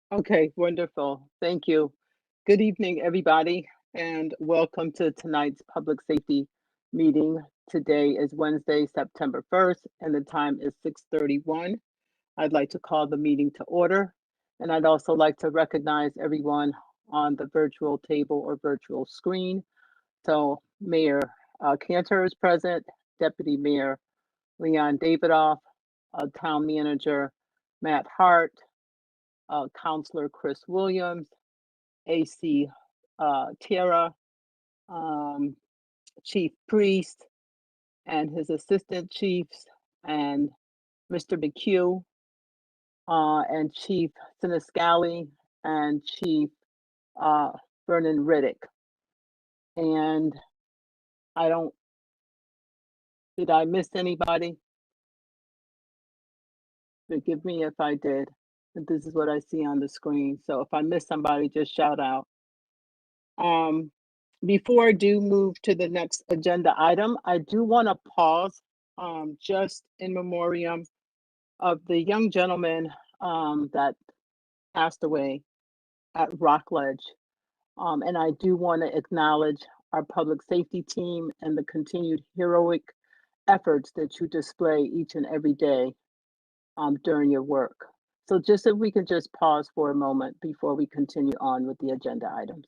Okay, wonderful. Thank you. Good evening, everybody, and welcome to tonight's public safety meeting. Today is Wednesday, September 1st, and the time is 6:31. I'd like to call the meeting to order, and I'd also like to recognize everyone on the virtual table or virtual screen. So Mayor Cantor is present, Deputy Mayor Leon Davidoff, Town Manager Matt Hart, Councillor Chris Williams, AC Tara, um, Chief Priest, and his assistant chiefs, and Mr. McHugh, and Chief Siniscali, and Chief uh, Vernon Riddick. And I don't, did I miss anybody? Forgive me if I did. But this is what I see on the screen. So if I miss somebody, just shout out. Before I do move to the next agenda item, I do want to pause just in memoriam of the young gentleman that passed away at Rockledge. And I do want to acknowledge our public safety team and the continued heroic efforts that you display each and every day during your work. So just if we can just pause for a moment before we continue on with the agenda items.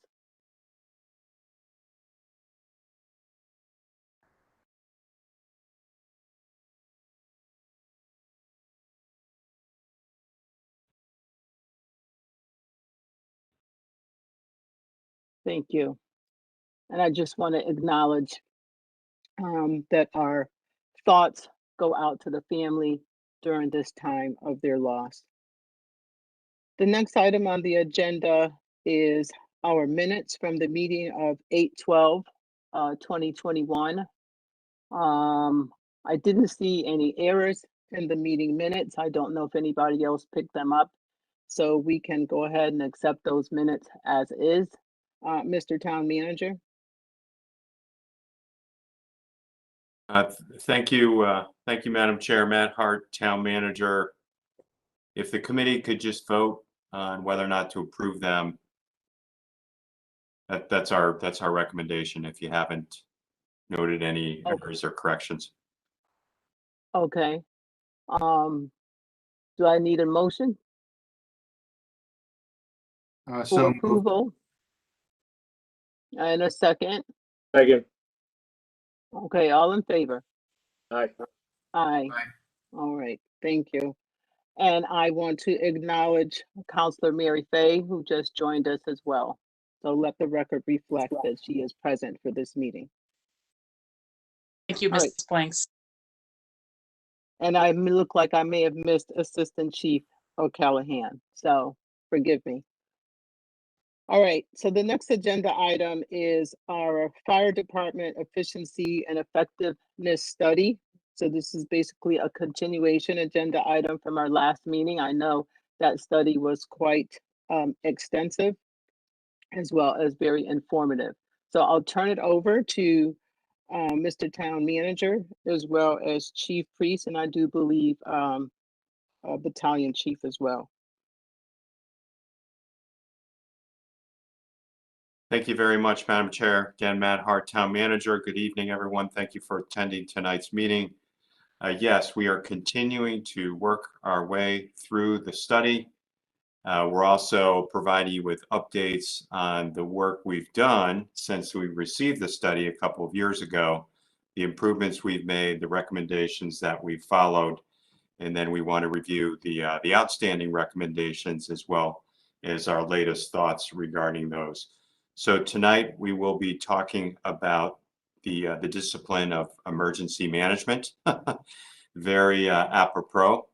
Thank you. And I just want to acknowledge that our thoughts go out to the family during this time of their loss. The next item on the agenda is our minutes from the meeting of 8/12, 2021. I didn't see any errors in the meeting minutes. I don't know if anybody else picked them up. So we can go ahead and accept those minutes as is. Mr. Town Manager. Thank you, Madam Chair. Matt Hart, Town Manager. If the committee could just vote on whether or not to approve them, that's our recommendation. If you haven't noted any errors or corrections. Okay. Do I need a motion for approval? And a second? Second. Okay, all in favor? Aye. Aye. All right, thank you. And I want to acknowledge Councillor Mary Fay, who just joined us as well. So let the record reflect that she is present for this meeting. Thank you, Ms. Blanks. And I look like I may have missed Assistant Chief O'Callahan, so forgive me. All right, so the next agenda item is our fire department efficiency and effectiveness study. So this is basically a continuation agenda item from our last meeting. I know that study was quite extensive as well as very informative. So I'll turn it over to Mr. Town Manager as well as Chief Priest, and I do believe Battalion Chief as well. Thank you very much, Madam Chair. Again, Matt Hart, Town Manager. Good evening, everyone. Thank you for attending tonight's meeting. Yes, we are continuing to work our way through the study. We're also providing you with updates on the work we've done since we received the study a couple of years ago, the improvements we've made, the recommendations that we've followed, and then we want to review the outstanding recommendations as well as our latest thoughts regarding those. So tonight we will be talking about the discipline of emergency management. Very apropos,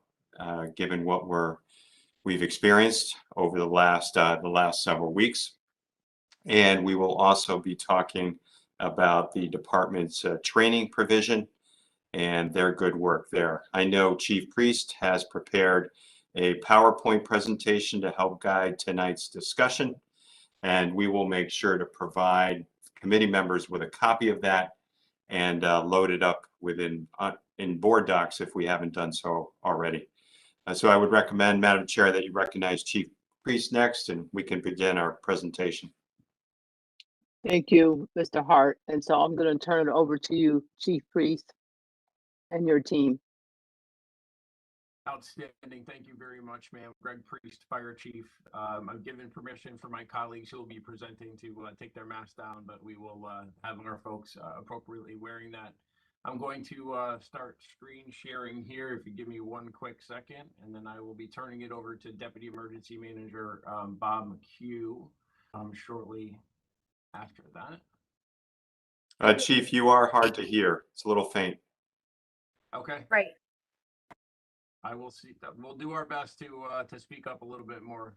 given what we've experienced over the last several weeks. And we will also be talking about the department's training provision and their good work there. I know Chief Priest has prepared a PowerPoint presentation to help guide tonight's discussion, and we will make sure to provide committee members with a copy of that and load it up within in board docs if we haven't done so already. So I would recommend, Madam Chair, that you recognize Chief Priest next, and we can begin our presentation. Thank you, Mr. Hart. And so I'm going to turn it over to you, Chief Priest, and your team. Outstanding. Thank you very much, ma'am. Greg Priest, Fire Chief. I'm given permission for my colleagues who will be presenting to take their masks down, but we will have our folks appropriately wearing that. I'm going to start screen sharing here. If you give me one quick second, and then I will be turning it over to Deputy Emergency Manager Bob McHugh shortly after that. Chief, you are hard to hear. It's a little faint. Okay. Right. I will see. We'll do our best to speak up a little bit more.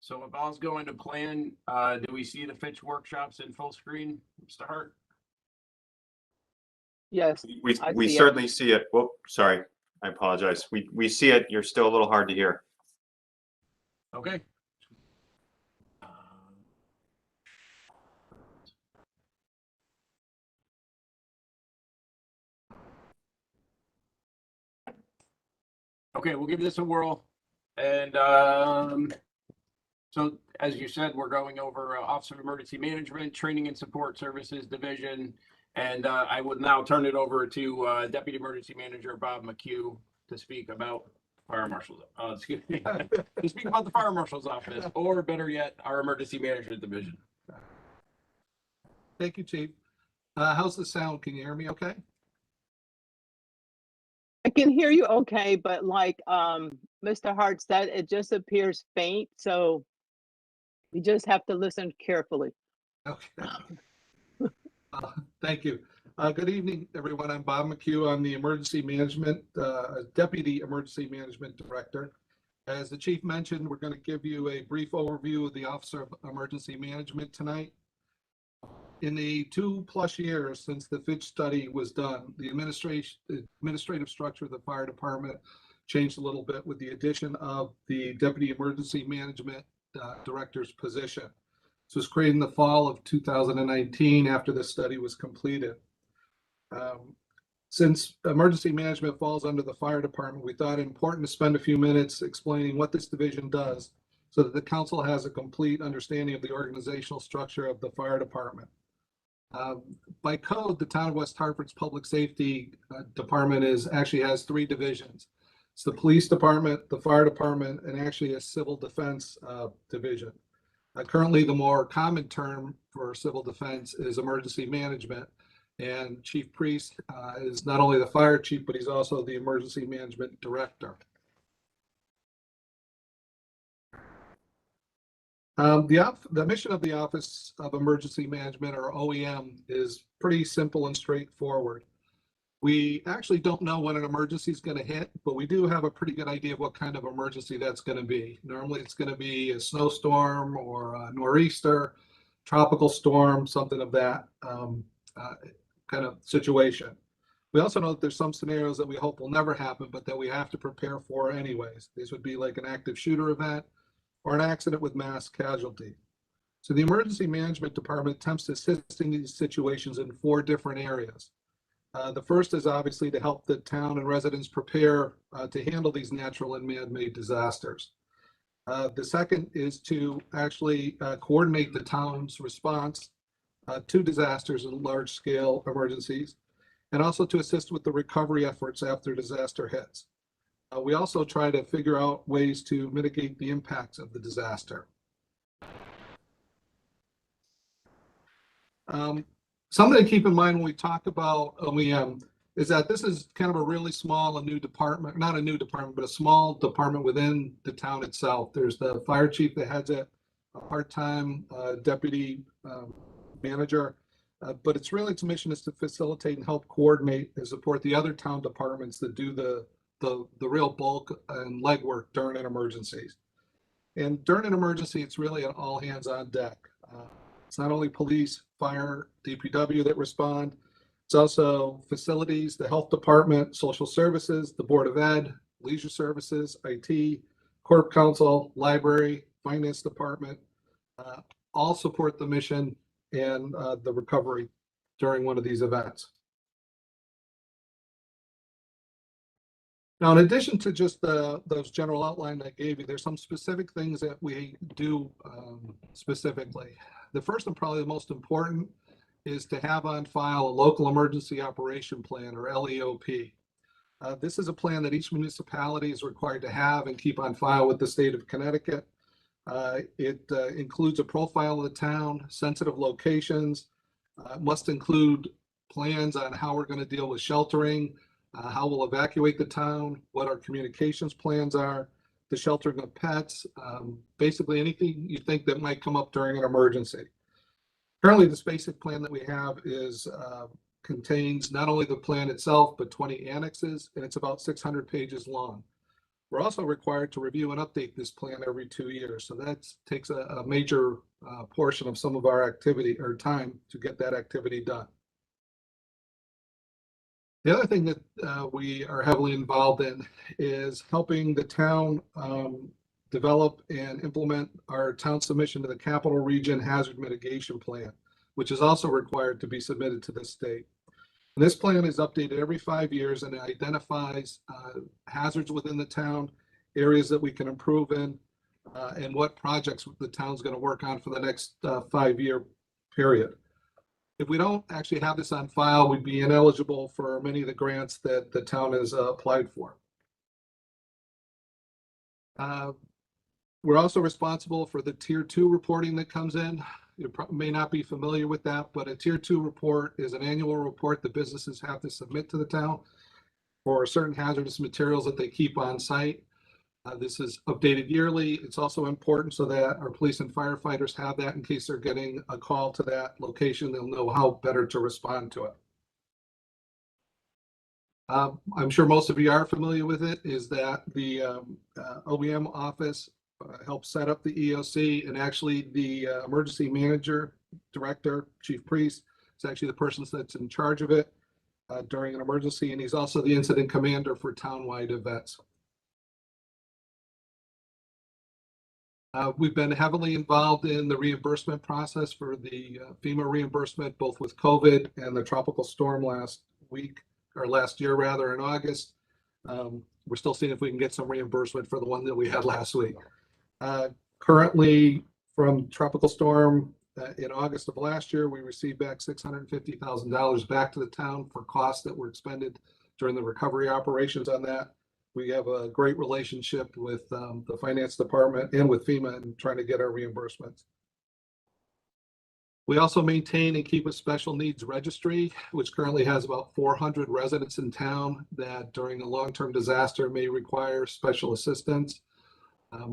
So if all's going to plan, do we see the Fitch workshops in full screen, Mr. Hart? Yes, I We see it. certainly see it. Whoop, sorry. I apologize. We see it. You're still a little hard to hear. Okay. Okay, we'll give this a whirl. And so as you said, we're going over Office of Emergency Management, Training and Support Services Division. And I would now turn it over to Deputy Emergency Manager Bob McHugh to speak about Fire Marshal's, excuse me, to speak about the Fire Marshal's Office, or better yet, our Emergency Management Division. Thank you, Chief. How's the sound? Can you hear me okay? I can hear you okay, but like Mr. Hart said, it just appears faint. So you just have to listen carefully. Okay. Thank you. Good evening, everyone. I'm Bob McHugh. I'm the Emergency Management, Deputy Emergency Management Director. As the Chief mentioned, we're going to give you a brief overview of the Office of Emergency Management tonight. In the 2+ years since the Fitch study was done, the administrative structure of the fire department changed a little bit with the addition of the Deputy Emergency Management Director's position. This was created in the fall of 2019 after the study was completed. Since emergency management falls under the fire department, we thought it important to spend a few minutes explaining what this division does so that the council has a complete understanding of the organizational structure of the fire department. By code, the town of West Hartford's public safety department actually has 3 divisions. It's the police department, the fire department, and actually a civil defense division. Currently, the more common term for civil defense is emergency management, and Chief Priest is not only the fire chief, but he's also the emergency management director. The mission of the Office of Emergency Management, or OEM, is pretty simple and straightforward. We actually don't know when an emergency is going to hit, but we do have a pretty good idea of what kind of emergency that's going to be. Normally, it's going to be a snowstorm or a nor'easter, tropical storm, something of that kind of situation. We also know that there's some scenarios that we hope will never happen, but that we have to prepare for anyways. These would be like an active shooter event or an accident with mass casualty. So the Emergency Management Department attempts to assist in these situations in 4 different areas. The first is obviously to help the town and residents prepare to handle these natural and man-made disasters. The second is to actually coordinate the town's response to disasters and large-scale emergencies, and also to assist with the recovery efforts after disaster hits. We also try to figure out ways to mitigate the impacts of the disaster. Something to keep in mind when we talk about OEM is that this is kind of a really small, a new department, not a new department, but a small department within the town itself. There's the fire chief that heads it, a part-time deputy manager, but its mission is to facilitate and help coordinate and support the other town departments that do the real bulk and legwork during an emergencies. And during an emergency, it's really an all hands on deck. It's not only police, fire, DPW that respond. It's also facilities, the health department, social services, the Board of Ed, leisure services, IT, Corp Council, library, finance department, all support the mission and the recovery during one of these events. Now, in addition to just those general outline I gave you, there's some specific things that we do specifically. The first and probably the most important is to have on file a local emergency operation plan, or LEOP. This is a plan that each municipality is required to have and keep on file with the state of Connecticut. It includes a profile of the town, sensitive locations, must include plans on how we're going to deal with sheltering, how we'll evacuate the town, what our communications plans are, the sheltering of pets, basically anything you think that might come up during an emergency. Currently, this basic plan that we have is contains not only the plan itself, but 20 annexes, and it's about 600 pages long. We're also required to review and update this plan every 2 years. So that takes a major portion of some of our activity or time to get that activity done. The other thing that we are heavily involved in is helping the town develop and implement our town submission to the Capital Region Hazard Mitigation Plan, which is also required to be submitted to the state. And this plan is updated every 5 years, and it identifies hazards within the town, areas that we can improve in, and what projects the town's going to work on for the next 5-year period. If we don't actually have this on file, we'd be ineligible for many of the grants that the town has applied for. We're also responsible for the Tier 2 reporting that comes in. You may not be familiar with that, but a Tier 2 report is an annual report that businesses have to submit to the town for certain hazardous materials that they keep on site. This is updated yearly. It's also important so that our police and firefighters have that in case they're getting a call to that location. They'll know how better to respond to it. I'm sure most of you are familiar with it, is that the OEM office helps set up the EOC, and actually the emergency manager, director, chief priest is actually the person that's in charge of it during an emergency, and he's also the incident commander for townwide events. We've been heavily involved in the reimbursement process for the FEMA reimbursement, both with COVID and the tropical storm last year rather, in August. We're still seeing if we can get some reimbursement for the one that we had last week. Currently, from tropical storm in August of last year, we received back $650,000 back to the town for costs that were expended during the recovery operations on that. We have a great relationship with the finance department and with FEMA in trying to get our reimbursements. We also maintain and keep a special needs registry, which currently has about 400 residents in town that during a long-term disaster may require special assistance.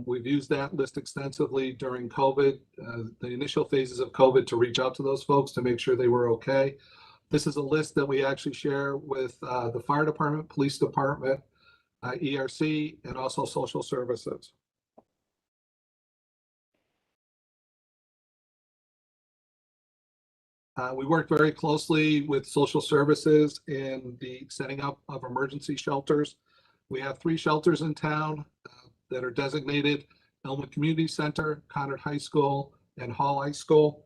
We've used that list extensively during COVID, the initial phases of COVID, to reach out to those folks to make sure they were okay. This is a list that we actually share with the fire department, police department, ERC, and also social services. We work very closely with social services in the setting up of emergency shelters. We have 3 shelters in town that are designated: Elmwood Community Center, Conard High School, and Hall High School.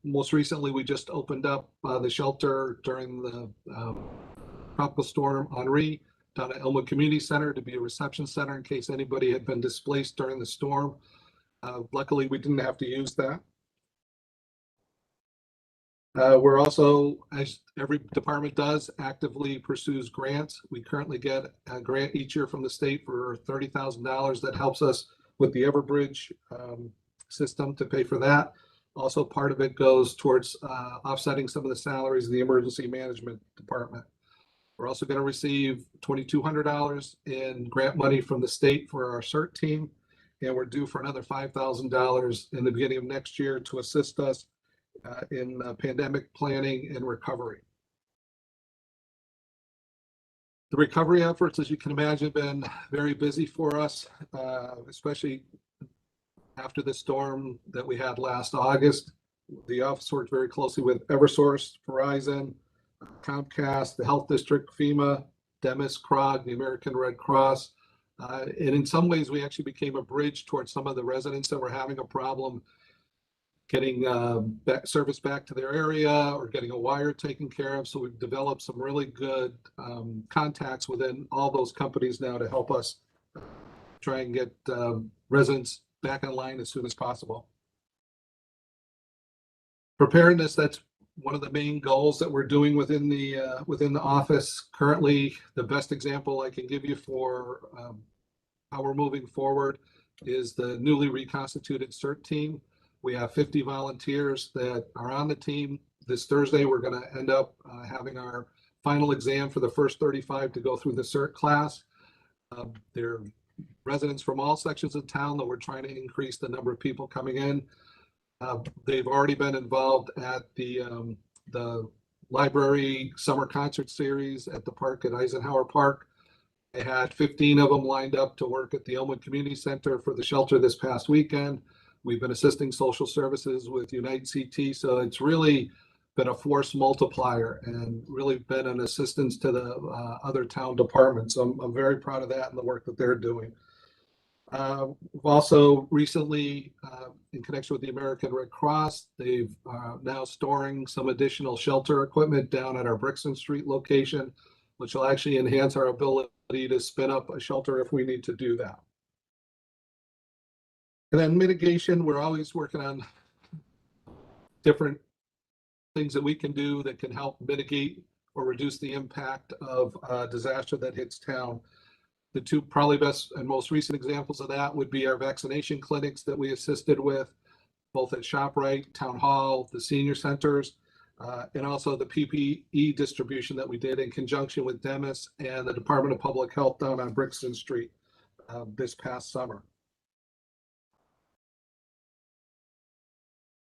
Most recently, we just opened up the shelter during the tropical storm Henri down at Elmwood Community Center to be a reception center in case anybody had been displaced during the storm. Luckily, we didn't have to use that. We're also, as every department does, actively pursues grants. We currently get a grant each year from the state for $30,000 that helps us with the Everbridge system to pay for that. Also, part of it goes towards offsetting some of the salaries of the emergency management department. We're also going to receive $2,200 in grant money from the state for our CERT team, and we're due for another $5,000 in the beginning of next year to assist us in pandemic planning and recovery. The recovery efforts, as you can imagine, have been very busy for us, especially after the storm that we had last August. The office worked very closely with Eversource, Verizon, Comcast, the Health District, FEMA, Demis, CROG, the American Red Cross. And in some ways, we actually became a bridge towards some of the residents that were having a problem getting service back to their area or getting a wire taken care of. So we've developed some really good contacts within all those companies now to help us try and get residents back online as soon as possible. Preparedness, that's one of the main goals that we're doing within the office. Currently, the best example I can give you for how we're moving forward is the newly reconstituted CERT team. We have 50 volunteers that are on the team. This Thursday, we're going to end up having our final exam for the first 35 to go through the CERT class. They're residents from all sections of town that we're trying to increase the number of people coming in. They've already been involved at the library summer concert series at the park at Eisenhower Park. They had 15 of them lined up to work at the Elmwood Community Center for the shelter this past weekend. We've been assisting social services with Unite CT, so it's really been a force multiplier and really been an assistance to the other town departments. So I'm very proud of that and the work that they're doing. We've also recently, in connection with the American Red Cross, they've now storing some additional shelter equipment down at our Brixton Street location, which will actually enhance our ability to spin up a shelter if we need to do that. And then mitigation, we're always working on different things that we can do that can help mitigate or reduce the impact of a disaster that hits town. The two probably best and most recent examples of that would be our vaccination clinics that we assisted with, both at ShopRite, Town Hall, the senior centers, and also the PPE distribution that we did in conjunction with Demis and the Department of Public Health down on Brixton Street this past summer.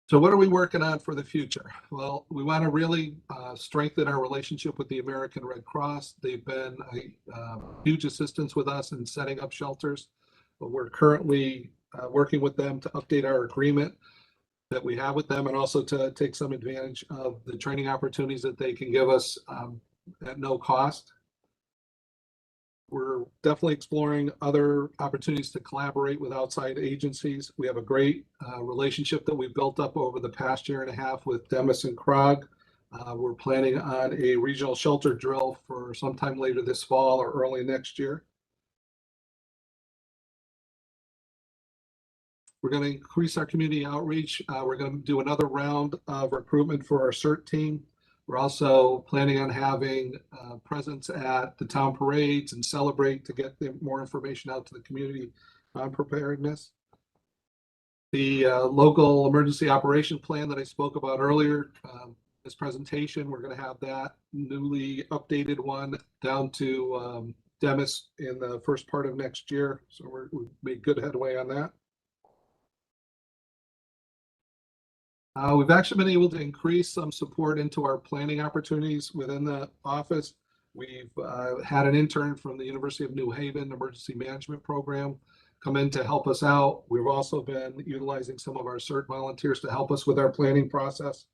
So what are we working on for the future? Well, we want to really strengthen our relationship with the American Red Cross. They've been a huge assistance with us in setting up shelters, but we're currently working with them to update our agreement that we have with them and also to take some advantage of the training opportunities that they can give us at no cost. We're definitely exploring other opportunities to collaborate with outside agencies. We have a great relationship that we've built up over the past year and a half with Demis and CROG. We're planning on a regional shelter drill for sometime later this fall or early next year. We're going to increase our community outreach. We're going to do another round of recruitment for our CERT team. We're also planning on having presence at the town parades and celebrate to get more information out to the community on preparedness. The local emergency operation plan that I spoke about earlier, this presentation, we're going to have that newly updated one down to Demis in the first part of next year. So we've made good headway on that. We've actually been able to increase some support into our planning opportunities within the office. We've had an intern from the University of New Haven Emergency Management Program come in to help us out. We've also been utilizing some of our CERT volunteers to help us with our planning process.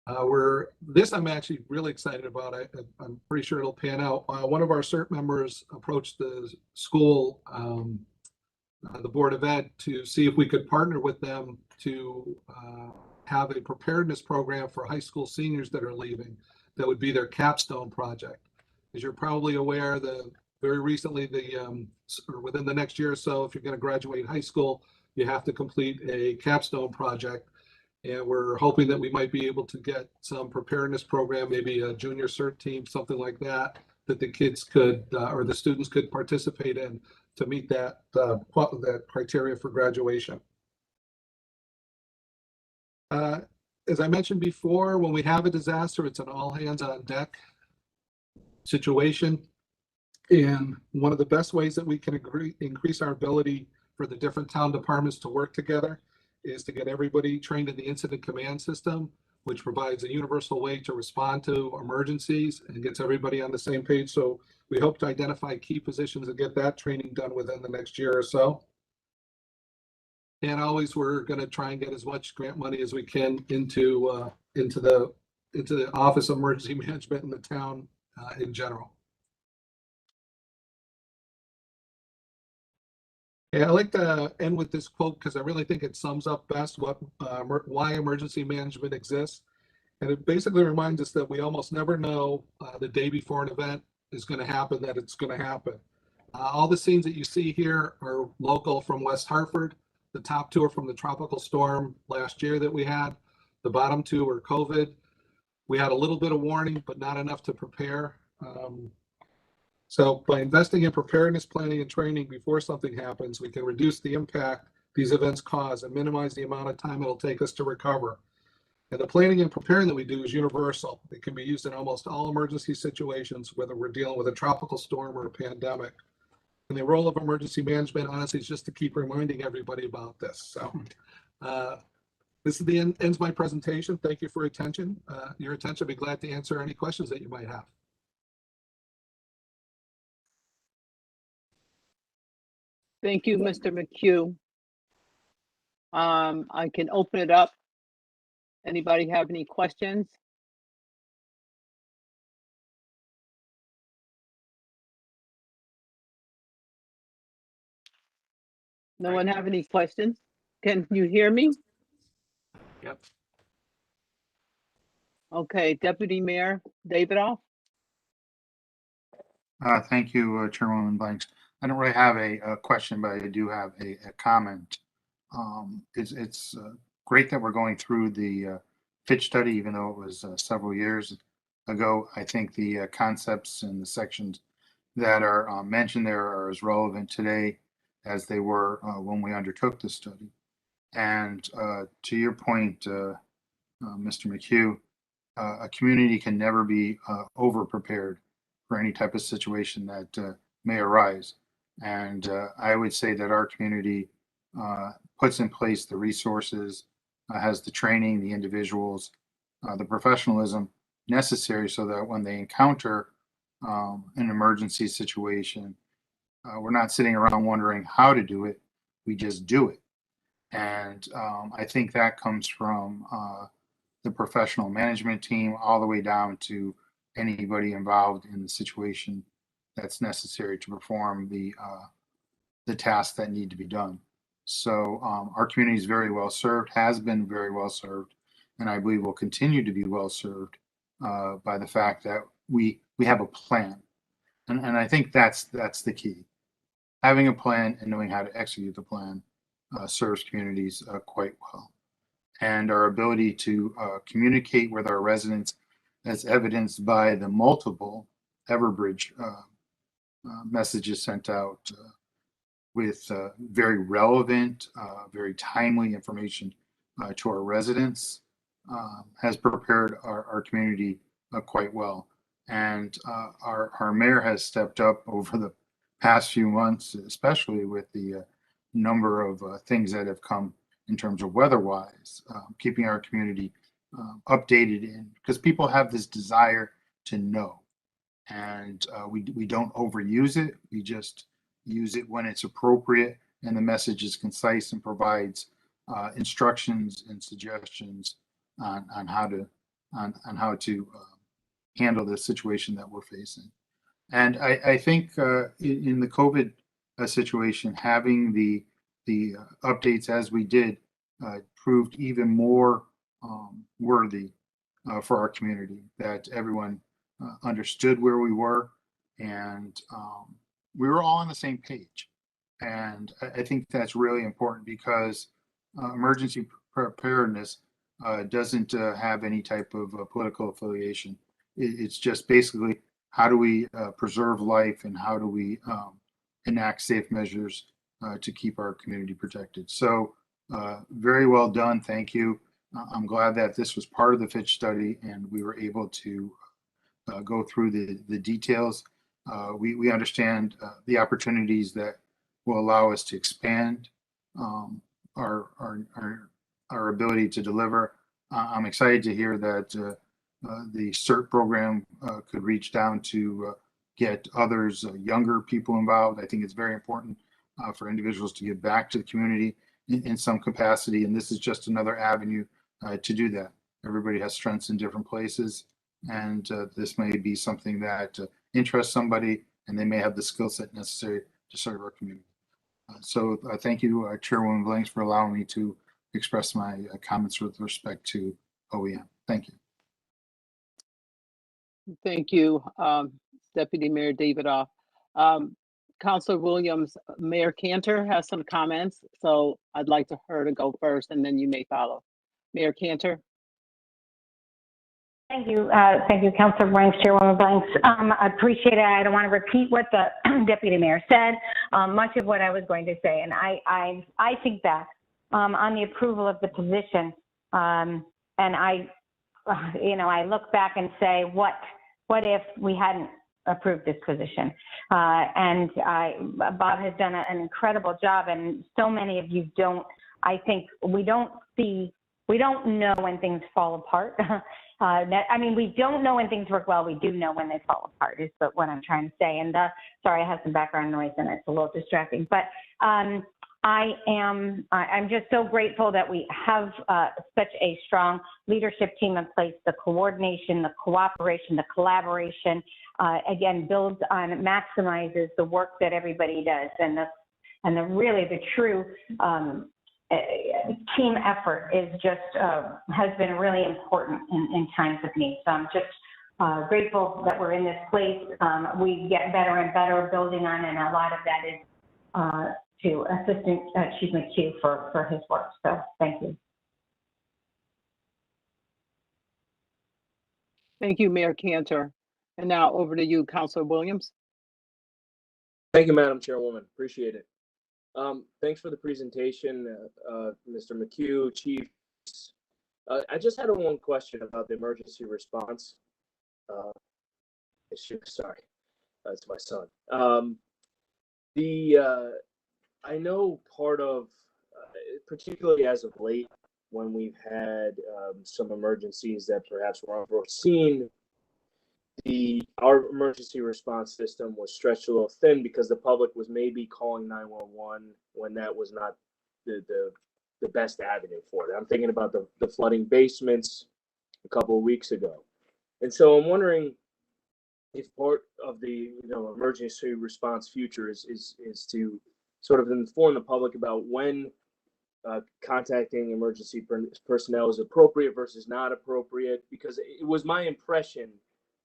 I'm actually really excited about. I'm pretty sure it'll pan out. One of our CERT members approached the school, the Board of Ed, to see if we could partner with them to have a preparedness program for high school seniors that are leaving. That would be their capstone project. As you're probably aware, very recently, or within the next year or so, if you're going to graduate high school, you have to complete a capstone project. And we're hoping that we might be able to get some preparedness program, maybe a junior CERT team, something like that, that the kids could, or the students could participate in to meet that criteria for graduation. As I mentioned before, when we have a disaster, it's an all hands on deck situation. And one of the best ways that we can increase our ability for the different town departments to work together is to get everybody trained in the incident command system, which provides a universal way to respond to emergencies and gets everybody on the same page. So we hope to identify key positions and get that training done within the next year or so. And always we're going to try and get as much grant money as we can into the Office of Emergency Management in the town in general. Yeah, I like to end with this quote because I really think it sums up best why emergency management exists. And it basically reminds us that we almost never know the day before an event is going to happen, that it's going to happen. All the scenes that you see here are local from West Hartford. The top two are from the tropical storm last year that we had. The bottom two are COVID. We had a little bit of warning, but not enough to prepare. So by investing in preparedness, planning, and training before something happens, we can reduce the impact these events cause and minimize the amount of time it'll take us to recover. And the planning and preparing that we do is universal. It can be used in almost all emergency situations, whether we're dealing with a tropical storm or a pandemic. And the role of emergency management, honestly, is just to keep reminding everybody about this. So this is the ends my presentation. Thank you for your attention. I'd be glad to answer any questions that you might have. Thank you, Mr. McHugh. I can open it up. Anybody have any questions? No one have any questions? Can you hear me? Yep. Okay, Deputy Mayor Davidoff. Thank you, Chairwoman Blanks. I don't really have a question, but I do have a comment. It's great that we're going through the Fitch study, even though it was several years ago. I think the concepts and the sections that are mentioned there are as relevant today as they were when we undertook the study. And to your point, Mr. McHugh, a community can never be over-prepared for any type of situation that may arise. And I would say that our community puts in place the resources, has the training, the individuals, the professionalism necessary so that when they encounter an emergency situation, we're not sitting around wondering how to do it, we just do it. And I think that comes from the professional management team all the way down to anybody involved in the situation that's necessary to perform the tasks that need to be done. So our community is very well served, has been very well served, and I believe will continue to be well served by the fact that we have a plan. And I think that's the key. Having a plan and knowing how to execute the plan serves communities quite well. And our ability to communicate with our residents, as evidenced by the multiple Everbridge messages sent out with very relevant, very timely information to our residents, has prepared our community quite well. And our mayor has stepped up over the past few months, especially with the number of things that have come in terms of weather-wise, keeping our community updated in, because people have this desire to know. And we don't overuse it. We just use it when it's appropriate and the message is concise and provides instructions and suggestions on how to handle the situation that we're facing. And I think in the COVID situation, having the updates as we did proved even more worthy for our community, that everyone understood where we were, and we were all on the same page. And I think that's really important because emergency preparedness doesn't have any type of political affiliation. It's just basically how do we preserve life and how do we enact safe measures to keep our community protected. So very well done. Thank you. I'm glad that this was part of the Fitch study and we were able to go through the details. We understand the opportunities that will allow us to expand our ability to deliver. I'm excited to hear that the CERT program could reach down to get others, younger people involved. I think it's very important for individuals to give back to the community in some capacity, and this is just another avenue to do that. Everybody has strengths in different places, and this may be something that interests somebody, and they may have the skill set necessary to serve our community. So thank you, Chairwoman Blanks, for allowing me to express my comments with respect to OEM. Thank you. Thank you, Deputy Mayor Davidoff. Councilor Williams, Mayor Cantor has some comments, so I'd like her to go first, and then you may follow. Mayor Cantor. Thank you, Councilor Blanks, Chairwoman Blanks. I appreciate it. I don't want to repeat what the Deputy Mayor said. Much of what I was going to say, and I think back on the approval of the position, and I look back and say, what if we hadn't approved this position? And Bob has done an incredible job, and so many of you don't. I think we don't know when things fall apart. I mean, we don't know when things work well. We do know when they fall apart, is what I'm trying to say. And sorry, I have some background noise and it's a little distracting. But I'm just so grateful that we have such a strong leadership team in place. The coordination, the cooperation, the collaboration, again, builds on, maximizes the work that everybody does, and the true team effort is just has been really important in times of need. So I'm just grateful that we're in this place. We get better and better building on, and a lot of that is to Assistant Chief McHugh for his work. So thank you. Thank you, Mayor Cantor. And now over to you, Councilor Williams. Thank you, Madam Chairwoman. Appreciate it. Thanks for the presentation, Mr. McHugh, Chief. I just had one question about the emergency response issue. Sorry, that's my son. I know part of, particularly as of late, when we've had some emergencies that perhaps were unforeseen, our emergency response system was stretched a little thin because the public was maybe calling 911 when that was not the best avenue for it. I'm thinking about the flooding basements a couple of weeks ago. And so I'm wondering if part of the emergency response future is to sort of inform the public about when contacting emergency personnel is appropriate versus not appropriate, because it was my impression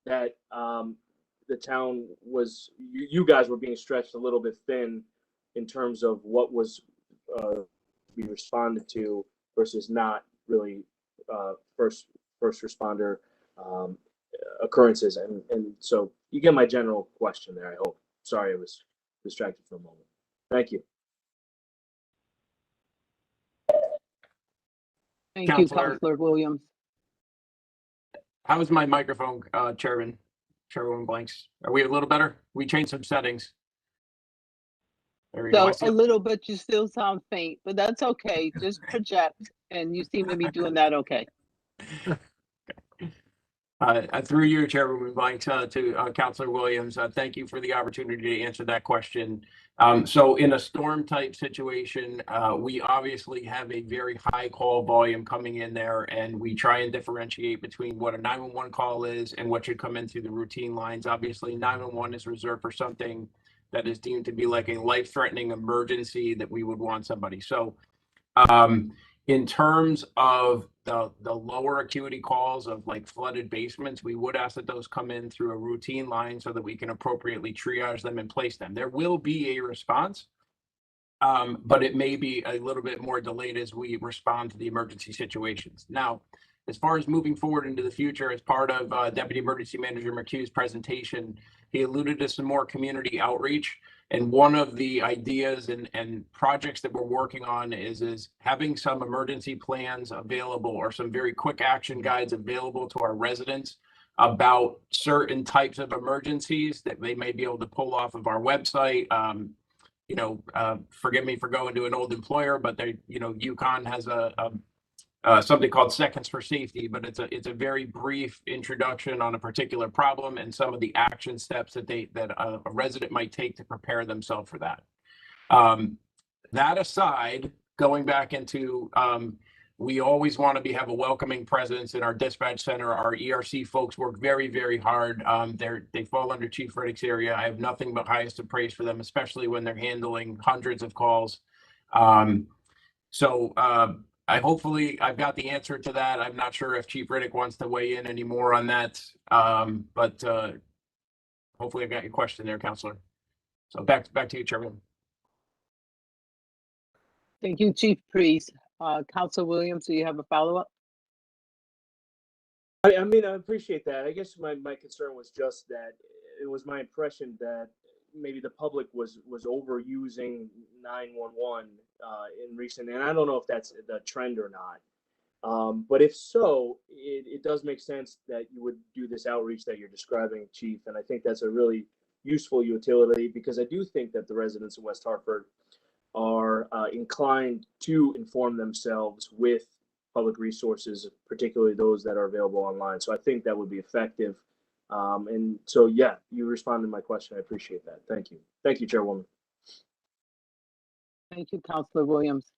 that the town was, you guys were being stretched a little bit thin in terms of what was be responded to versus not really first responder occurrences. And so you get my general question there, I hope. Sorry, I was distracted for a moment. Thank you. Thank you, Councilor Williams. How is my microphone, Chairwoman Blanks? Are we a little better? We changed some settings. There we go. So a little bit, you still sound faint, but that's okay. Just project, and you seem to be doing that okay. Through you, Chairwoman Blanks, to Councilor Williams, thank you for the opportunity to answer that question. So in a storm type situation, we obviously have a very high call volume coming in there, and we try and differentiate between what a 911 call is and what should come in through the routine lines. Obviously, 911 is reserved for something that is deemed to be like a life-threatening emergency that we would want somebody. So in terms of the lower acuity calls of like flooded basements, we would ask that those come in through a routine line so that we can appropriately triage them and place them. There will be a response, but it may be a little bit more delayed as we respond to the emergency situations. Now, as far as moving forward into the future, as part of Deputy Emergency Manager McHugh's presentation, he alluded to some more community outreach. And one of the ideas and projects that we're working on is having some emergency plans available, or some very quick action guides available to our residents about certain types of emergencies that they may be able to pull off of our website. Forgive me for going to an old employer, but UConn has something called Seconds for Safety, but it's a very brief introduction on a particular problem and some of the action steps that a resident might take to prepare themselves for that. That aside, going back into, we always want to have a welcoming presence in our dispatch center. Our ERC folks work very, very hard. They fall under Chief Riddick's area. I have nothing but highest of praise for them, especially when they're handling hundreds of calls. Hopefully I've got the answer to that. I'm not sure if Chief Riddick wants to weigh in anymore on that. But hopefully I got your question there, Councillor. So back to you, Chairman. Thank you, Chief Priest. Councilor Williams, do you have a follow-up? I mean, I appreciate that. I guess my concern was just that it was my impression that maybe the public was overusing 911 in recent, and I don't know if that's the trend or not. But if so, it does make sense that you would do this outreach that you're describing, Chief, and I think that's a really useful utility, because I do think that the residents of West Hartford are inclined to inform themselves with public resources, particularly those that are available online. So I think that would be effective. And so, yeah, you responded to my question. I appreciate that. Thank you. Thank you, Chairwoman. Thank you, Councilor Williams.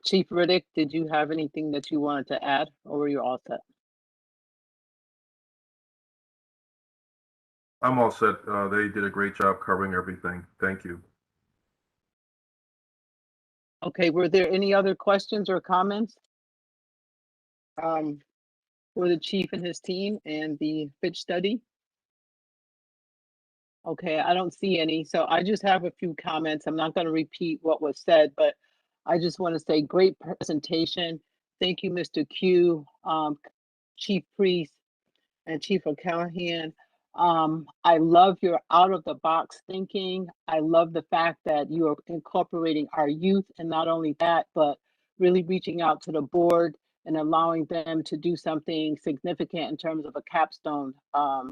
Chief Riddick, did you have anything that you wanted to add, or were you all set? I'm all set. They did a great job covering everything. Thank you. Okay, were there any other questions or comments for the chief and his team and the Fitch study? Okay, I don't see any, so I just have a few comments. I'm not going to repeat what was said, but I just want to say great presentation. Thank you, Mr. Q, Chief Priest, and Chief O'Callahan. I love your out-of-the-box thinking. I love the fact that you are incorporating our youth, and not only that, but really reaching out to the board and allowing them to do something significant in terms of a capstone, part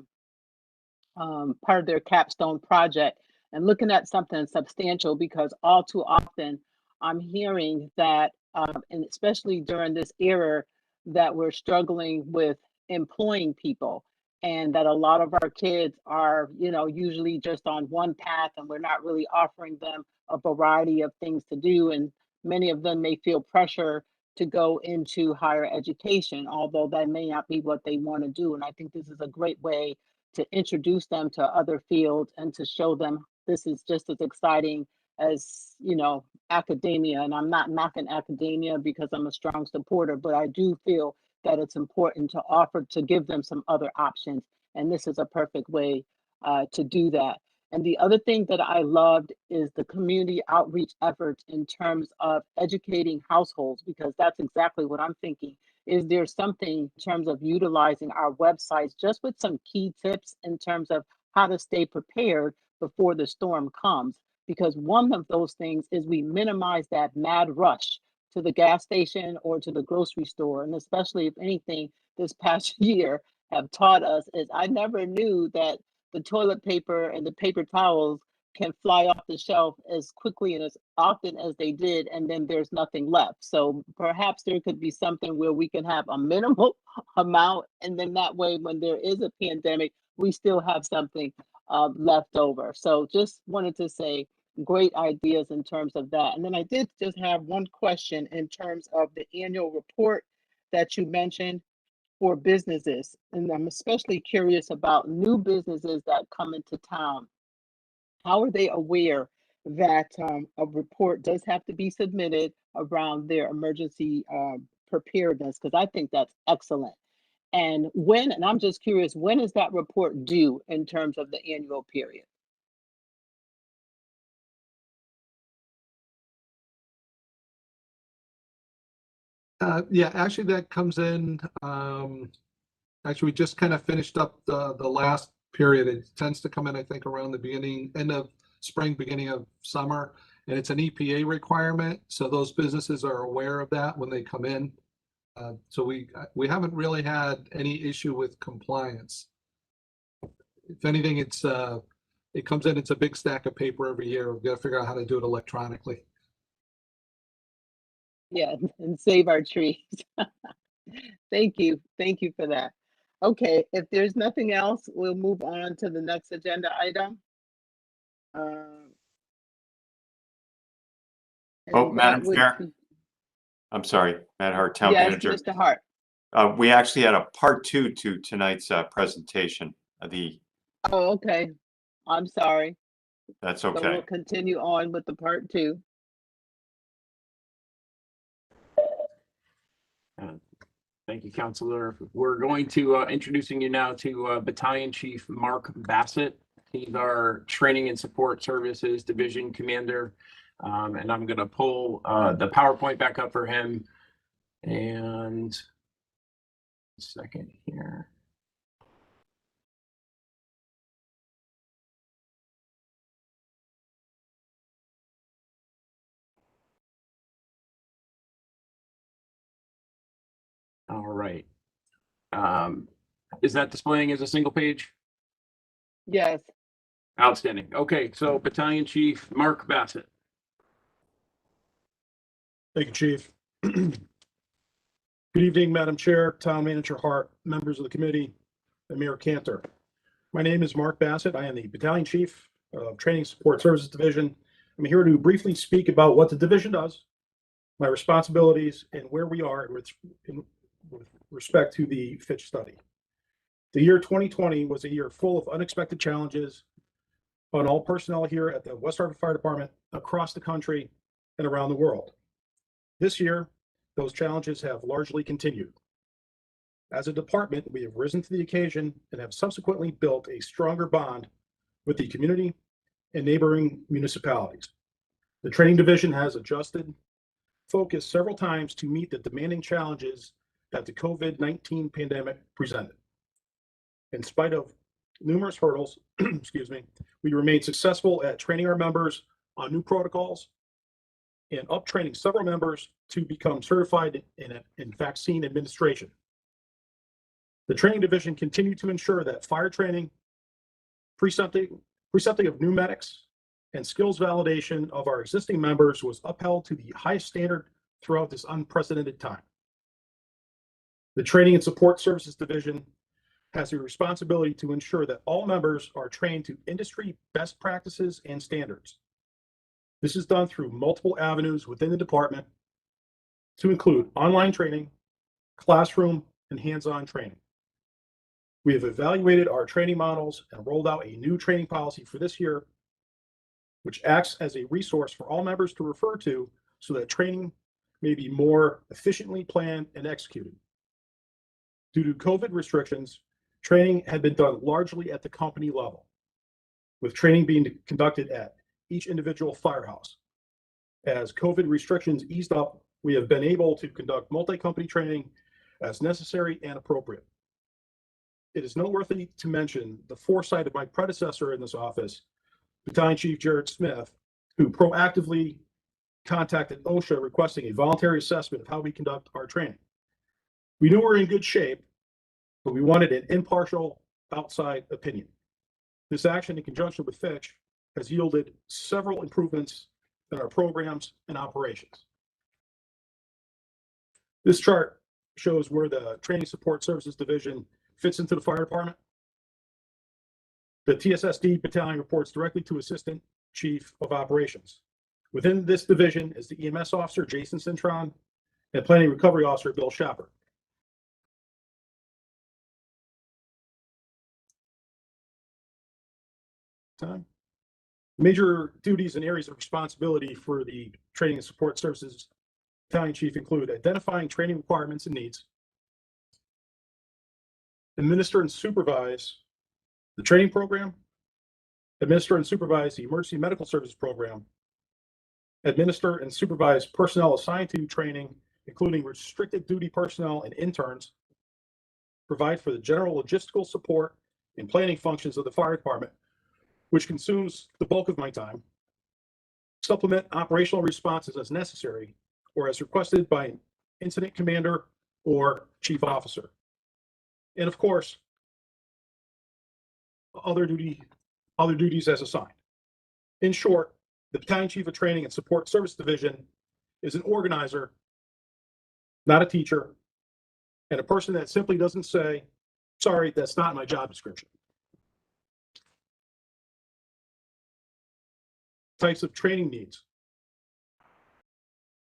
of their capstone project, and looking at something substantial, because all too often I'm hearing that, and especially during this era, that we're struggling with employing people, and that a lot of our kids are, usually just on one path, and we're not really offering them a variety of things to do. And many of them may feel pressure to go into higher education, although that may not be what they want to do. And I think this is a great way to introduce them to other fields and to show them this is just as exciting as, academia. And I'm not knocking academia, because I'm a strong supporter, but I do feel that it's important to offer, to give them some other options. And this is a perfect way to do that. And the other thing that I loved is the community outreach efforts in terms of educating households, because that's exactly what I'm thinking. Is there something in terms of utilizing our websites just with some key tips in terms of how to stay prepared before the storm comes? Because one of those things is we minimize that mad rush to the gas station or to the grocery store. And especially, if anything, this past year have taught us is I never knew that the toilet paper and the paper towels can fly off the shelf as quickly and as often as they did, and then there's nothing left. So perhaps there could be something where we can have a minimal amount, and then that way, when there is a pandemic, we still have something left over. So just wanted to say great ideas in terms of that. And then I did just have one question in terms of the annual report that you mentioned for businesses. And I'm especially curious about new businesses that come into town. How are they aware that a report does have to be submitted around their emergency preparedness? Because I think that's excellent. And I'm just curious, when is that report due in terms of the annual period? Yeah, actually that comes in, actually we just kind of finished up the last period. It tends to come in, I think, around the end of spring, beginning of summer, and it's an EPA requirement. So those businesses are aware of that when they come in. So we haven't really had any issue with compliance. If anything, it comes in, it's a big stack of paper every year. We've got to figure out how to do it electronically. Yeah, and save our trees. Thank you for that. Okay, if there's nothing else, we'll move on to the next agenda item. Oh, And that Madam would Chair, be- I'm sorry, Matt Hart, Town Yes, Manager. Mr. Hart. We actually had a part two to tonight's presentation. Oh, okay. I'm sorry. That's So we'll okay. continue on with the part two. Thank you, Councillor. We're going to introducing you now to Battalion Chief Mark Bassett. He's our Training and Support Services Division Commander. And I'm going to pull the PowerPoint back up for him. And a second here. All right. Is that displaying as a single page? Yes. Outstanding. Okay, so Battalion Chief Mark Bassett. Thank you, Chief. Good evening, Madam Chair, Town Manager Hart, members of the committee, and Mayor Cantor. My name is Mark Bassett. I am the Battalion Chief of Training Support Services Division. I'm here to briefly speak about what the division does, my responsibilities, and where we are with respect to the Fitch study. The year 2020 was a year full of unexpected challenges on all personnel here at the West Hartford Fire Department, across the country, and around the world. This year, those challenges have largely continued. As a department, we have risen to the occasion and have subsequently built a stronger bond with the community and neighboring municipalities. The training division has adjusted focus several times to meet the demanding challenges that the COVID-19 pandemic presented. In spite of numerous hurdles, excuse me, we remained successful at training our members on new protocols and up-training several members to become certified in vaccine administration. The training division continued to ensure that fire training, precepting of new medics, and skills validation of our existing members was upheld to the highest standard throughout this unprecedented time. The Training and Support Services Division has a responsibility to ensure that all members are trained to industry best practices and standards. This is done through multiple avenues within the department to include online training, classroom, and hands-on training. We have evaluated our training models and rolled out a new training policy for this year, which acts as a resource for all members to refer to so that training may be more efficiently planned and executed. Due to COVID restrictions, training had been done largely at the company level, with training being conducted at each individual firehouse. As COVID restrictions eased up, we have been able to conduct multi-company training as necessary and appropriate. It is noteworthy to mention the foresight of my predecessor in this office, Battalion Chief Jared Smith, who proactively contacted OSHA requesting a voluntary assessment of how we conduct our training. We knew we were in good shape, but we wanted an impartial outside opinion. This action, in conjunction with Fitch, has yielded several improvements in our programs and operations. This chart shows where the Training Support Services Division fits into the fire department. The TSSD battalion reports directly to Assistant Chief of Operations. Within this division is the EMS officer, Jason Centron, and Planning Recovery Officer, Bill Shapper. Major duties and areas of responsibility for the Training and Support Services Battalion Chief include identifying training requirements and needs, administer and supervise the training program, administer and supervise the emergency medical services program, administer and supervise personnel assigned to training, including restricted duty personnel and interns, provide for the general logistical support and planning functions of the fire department, which consumes the bulk of my time, supplement operational responses as necessary or as requested by an incident commander or chief officer. And of course, other duties as assigned. In short, the Battalion Chief of Training and Support Service Division is an organizer, not a teacher, and a person that simply doesn't say, sorry, that's not my job description. Types of training needs.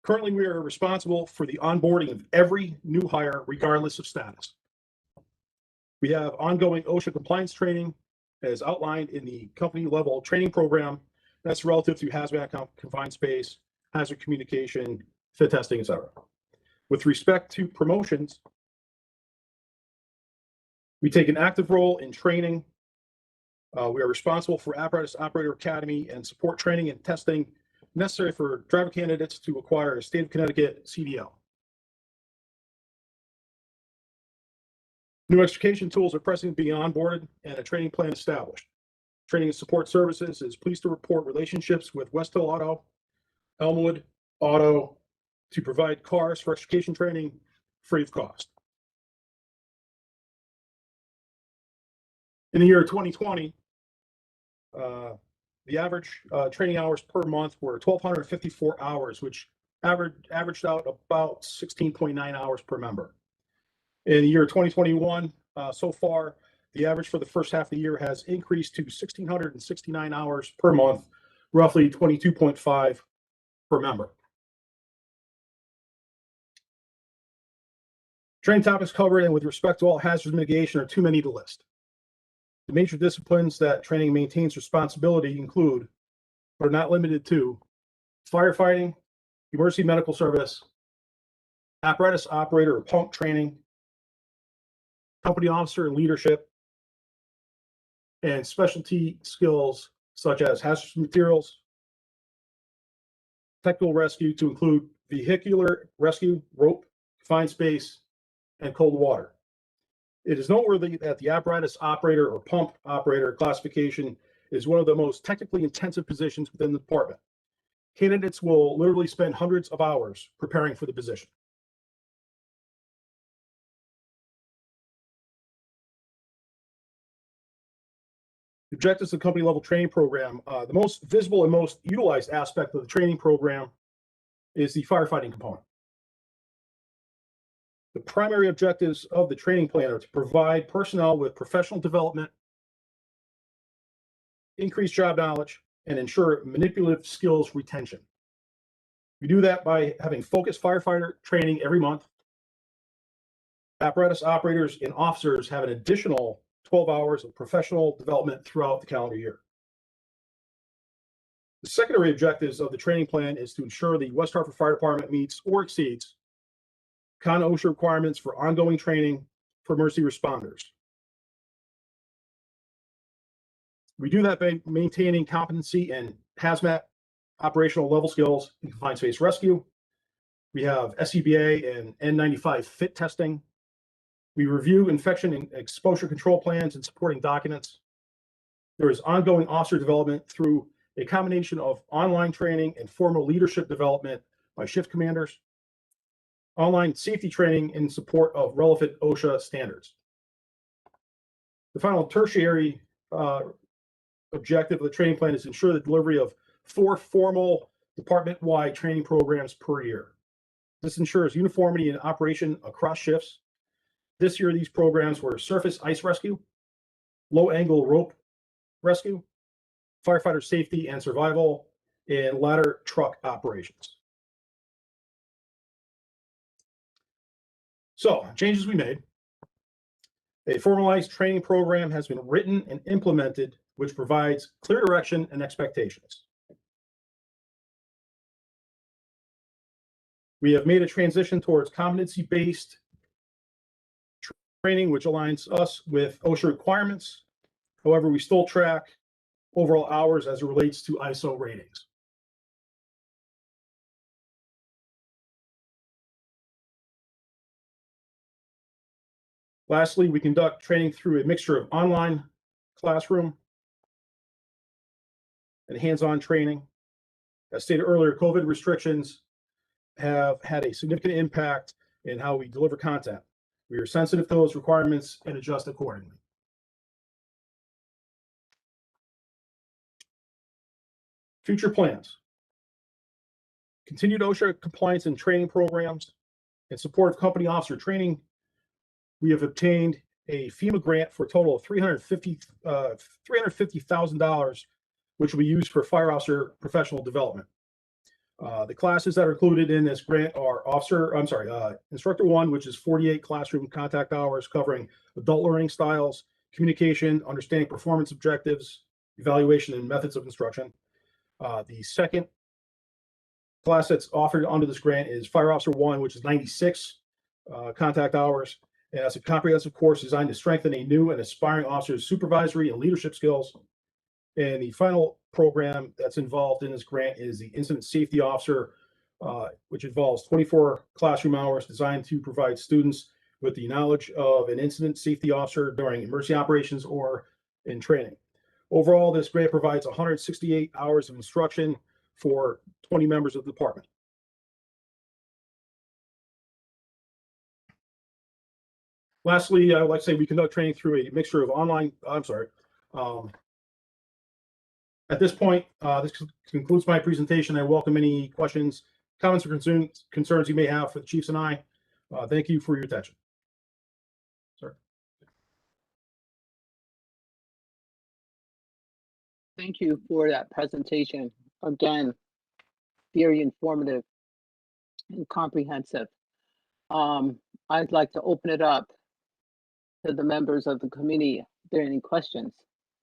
Currently, we are responsible for the onboarding of every new hire, regardless of status. We have ongoing OSHA compliance training as outlined in the company level training program. That's relative to hazmat, confined space, hazard communication, fit testing, etc. With respect to promotions, we take an active role in training. We are responsible for Apparatus Operator Academy and support training and testing necessary for driver candidates to acquire a state of Connecticut CDL. New education tools are presently being onboarded and a training plan established. Training and support services is pleased to report relationships with West Hill Auto, Elmwood Auto to provide cars for education training free of cost. In the year 2020, the average training hours per month were 1,254 hours, which averaged out about 16.9 hours per member. In the year 2021, so far, the average for the first half of the year has increased to 1,669 hours per month, roughly 22.5 per member. Training topics covered and with respect to all hazards mitigation are too many to list. The major disciplines that training maintains responsibility include, but are not limited to, firefighting, emergency medical service, apparatus operator or pump training, company officer and leadership, and specialty skills such as hazardous materials, technical rescue to include vehicular rescue, rope, confined space, and cold water. It is noteworthy that the apparatus operator or pump operator classification is one of the most technically intensive positions within the department. Candidates will literally spend hundreds of hours preparing for the position. The objectives of the company level training program, the most visible and most utilized aspect of the training program is the firefighting component. The primary objectives of the training plan are to provide personnel with professional development, increase job knowledge, and ensure manipulative skills retention. We do that by having focused firefighter training every month. Apparatus operators and officers have an additional 12 hours of professional development throughout the calendar year. The secondary objectives of the training plan is to ensure the West Hartford Fire Department meets or exceeds OSHA requirements for ongoing training for emergency responders. We do that by maintaining competency in hazmat operational level skills in confined space rescue. We have SCBA and N95 fit testing. We review infection and exposure control plans and supporting documents. There is ongoing officer development through a combination of online training and formal leadership development by shift commanders, online safety training in support of relevant OSHA standards. The final tertiary objective of the training plan is to ensure the delivery of 4 formal department-wide training programs per year. This ensures uniformity in operation across shifts. This year, these programs were surface ice rescue, low-angle rope rescue, firefighter safety and survival, and ladder truck operations. So, changes we made. A formalized training program has been written and implemented, which provides clear direction and expectations. We have made a transition towards competency-based training, which aligns us with OSHA requirements. However, we still track overall hours as it relates to ISO ratings. Lastly, we conduct training through a mixture of online classroom and hands-on training. As stated earlier, COVID restrictions have had a significant impact in how we deliver content. We are sensitive to those requirements and adjust accordingly. Future plans. Continued OSHA compliance and training programs. In support of company officer training, we have obtained a FEMA grant for a total of $350,000, which will be used for fire officer professional development. The classes that are included in this grant are Instructor 1, which is 48 classroom contact hours covering adult learning styles, communication, understanding performance objectives, evaluation, and methods of instruction. The second class that's offered under this grant is Fire Officer 1, which is 96 contact hours. And that's a comprehensive course designed to strengthen a new and aspiring officer's supervisory and leadership skills. And the final program that's involved in this grant is the Incident Safety Officer, which involves 24 classroom hours designed to provide students with the knowledge of an incident safety officer during emergency operations or in training. Overall, this grant provides 168 hours of instruction for 20 members of the department. Lastly, I would like to say we conduct training through a mixture of online, at this point, this concludes my presentation. I welcome any questions, comments, or concerns you may have for the chiefs and I. Thank you for your attention. Sir. Thank you for that presentation. Again, very informative and comprehensive. I'd like to open it up to the members of the committee. If there are any questions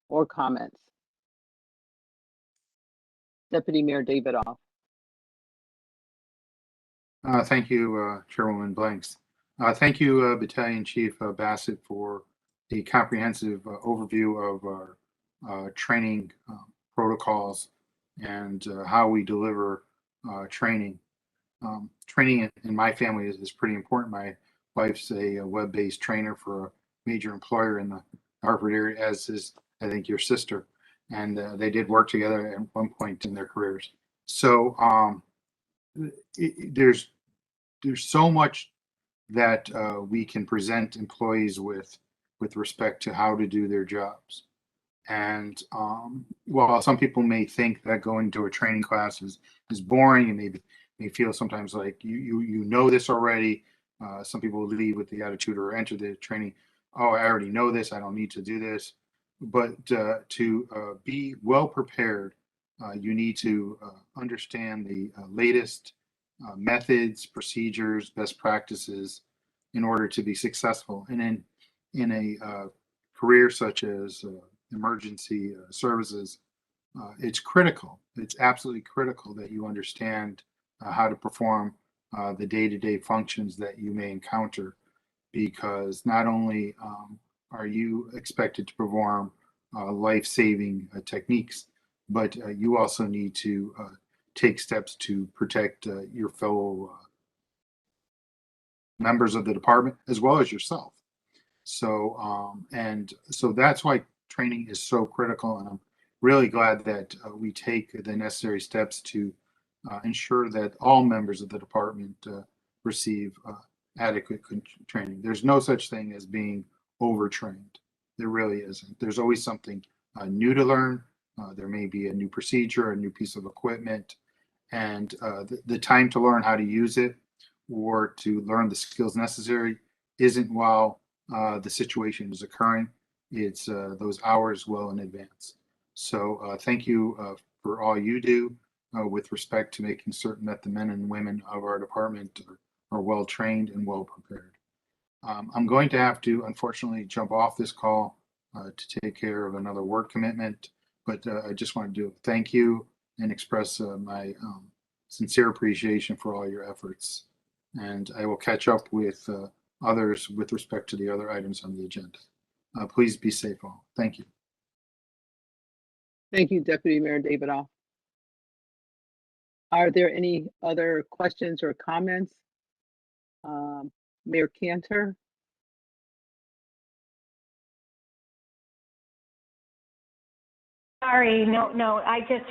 or comments. Deputy Mayor Davidoff. Thank you, Chairwoman Blanks. Thank you, Battalion Chief Bassett, for the comprehensive overview of our training protocols and how we deliver training. Training in my family is pretty important. My wife's a web-based trainer for a major employer in the Hartford area, as is, I think, your sister. And they did work together at one point in their careers. So there's so much that we can present employees with respect to how to do their jobs. And while some people may think that going to a training class is boring, and may feel sometimes like you know this already. Some people leave with the attitude or enter the training, oh, I already know this, I don't need to do this. But to be well prepared, you need to understand the latest methods, procedures, best practices in order to be successful. And in a career such as emergency services, it's critical. It's absolutely critical that you understand how to perform the day-to-day functions that you may encounter, because not only are you expected to perform life-saving techniques, but you also need to take steps to protect your fellow members of the department as well as yourself. So so that's why training is so critical, and I'm really glad that we take the necessary steps to ensure that all members of the department receive adequate training. There's no such thing as being overtrained. There really isn't. There's always something new to learn. There may be a new procedure, a new piece of equipment, and the time to learn how to use it or to learn the skills necessary isn't while the situation is occurring. It's those hours well in advance. So thank you for all you do with respect to making certain that the men and women of our department are well trained and well prepared. I'm going to have to, unfortunately, jump off this call to take care of another work commitment, but I just want to thank you and express my sincere appreciation for all your efforts. And I will catch up with others with respect to the other items on the agenda. Please be safe all. Thank you. Thank you, Deputy Mayor Davidoff. Are there any other questions or comments? Mayor Cantor? Sorry, no, I just,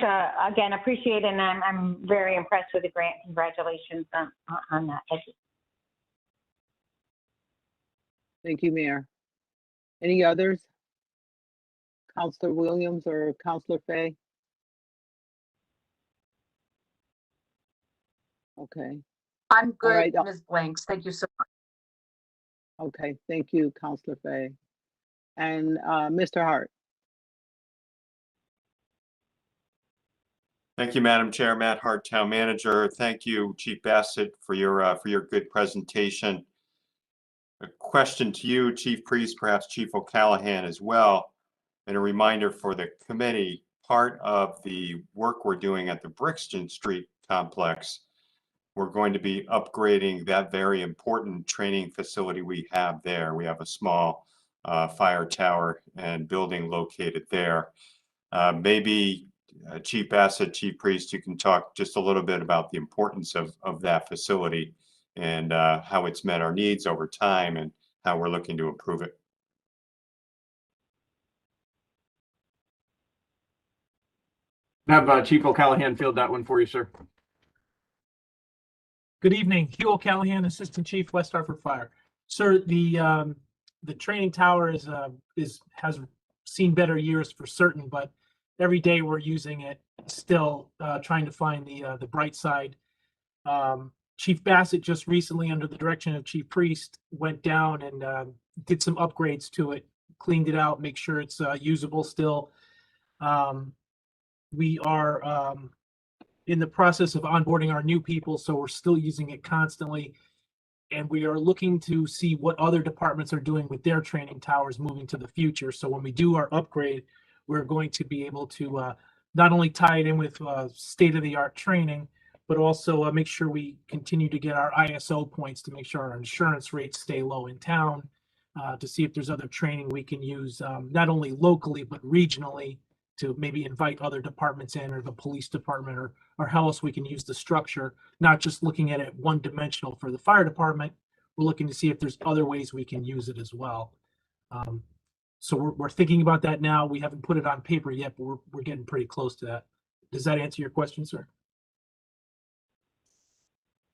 again, appreciate it, and I'm very impressed with the grant. Congratulations on that. Thank you. Thank you, Mayor. Any others? Councillor Williams or Councillor Fay? Okay. I'm good, right. Ms. Blanks. Thank you so much. Okay, thank you, Councillor Fay. And Mr. Hart. Thank you, Madam Chair. Matt Hart, Town Manager. Thank you, Chief Bassett, for your good presentation. A question to you, Chief Priest, perhaps Chief O'Callahan as well, and a reminder for the committee. Part of the work we're doing at the Brixton Street complex, we're going to be upgrading that very important training facility we have there. We have a small fire tower and building located there. Maybe Chief Bassett, Chief Priest, you can talk just a little bit about the importance of that facility and how it's met our needs over time and how we're looking to improve it. Have Chief O'Callahan field that one for you, sir. Good evening, Hugh O'Callahan, Assistant Chief, West Hartford Fire. Sir, the training tower has seen better years for certain, but every day we're using it, still trying to find the bright side. Chief Bassett just recently, under the direction of Chief Priest, went down and did some upgrades to it, cleaned it out, make sure it's usable still. We are in the process of onboarding our new people, so we're still using it constantly. And we are looking to see what other departments are doing with their training towers moving to the future. So when we do our upgrade, we're going to be able to not only tie it in with state-of-the-art training, but also make sure we continue to get our ISO points to make sure our insurance rates stay low in town, to see if there's other training we can use, not only locally, but regionally, to maybe invite other departments in, or the police department, or how else we can use the structure, not just looking at it one dimensional for the fire department. We're looking to see if there's other ways we can use it as well. So we're thinking about that now. We haven't put it on paper yet, but we're getting pretty close to that. Does that answer your question, sir?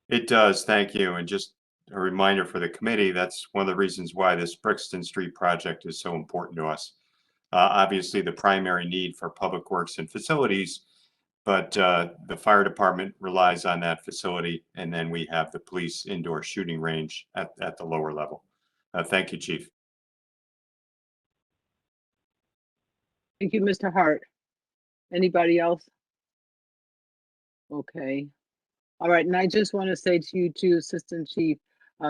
It does, thank you. And just a reminder for the committee, that's one of the reasons why this Brixton Street project is so important to us. Obviously, the primary need for public works and facilities, but the fire department relies on that facility, and then we have the police indoor shooting range at the lower level. Thank you, Chief. Thank you, Mr. Hart. Anybody else? Okay. All right, and I just want to say to you too, Assistant Chief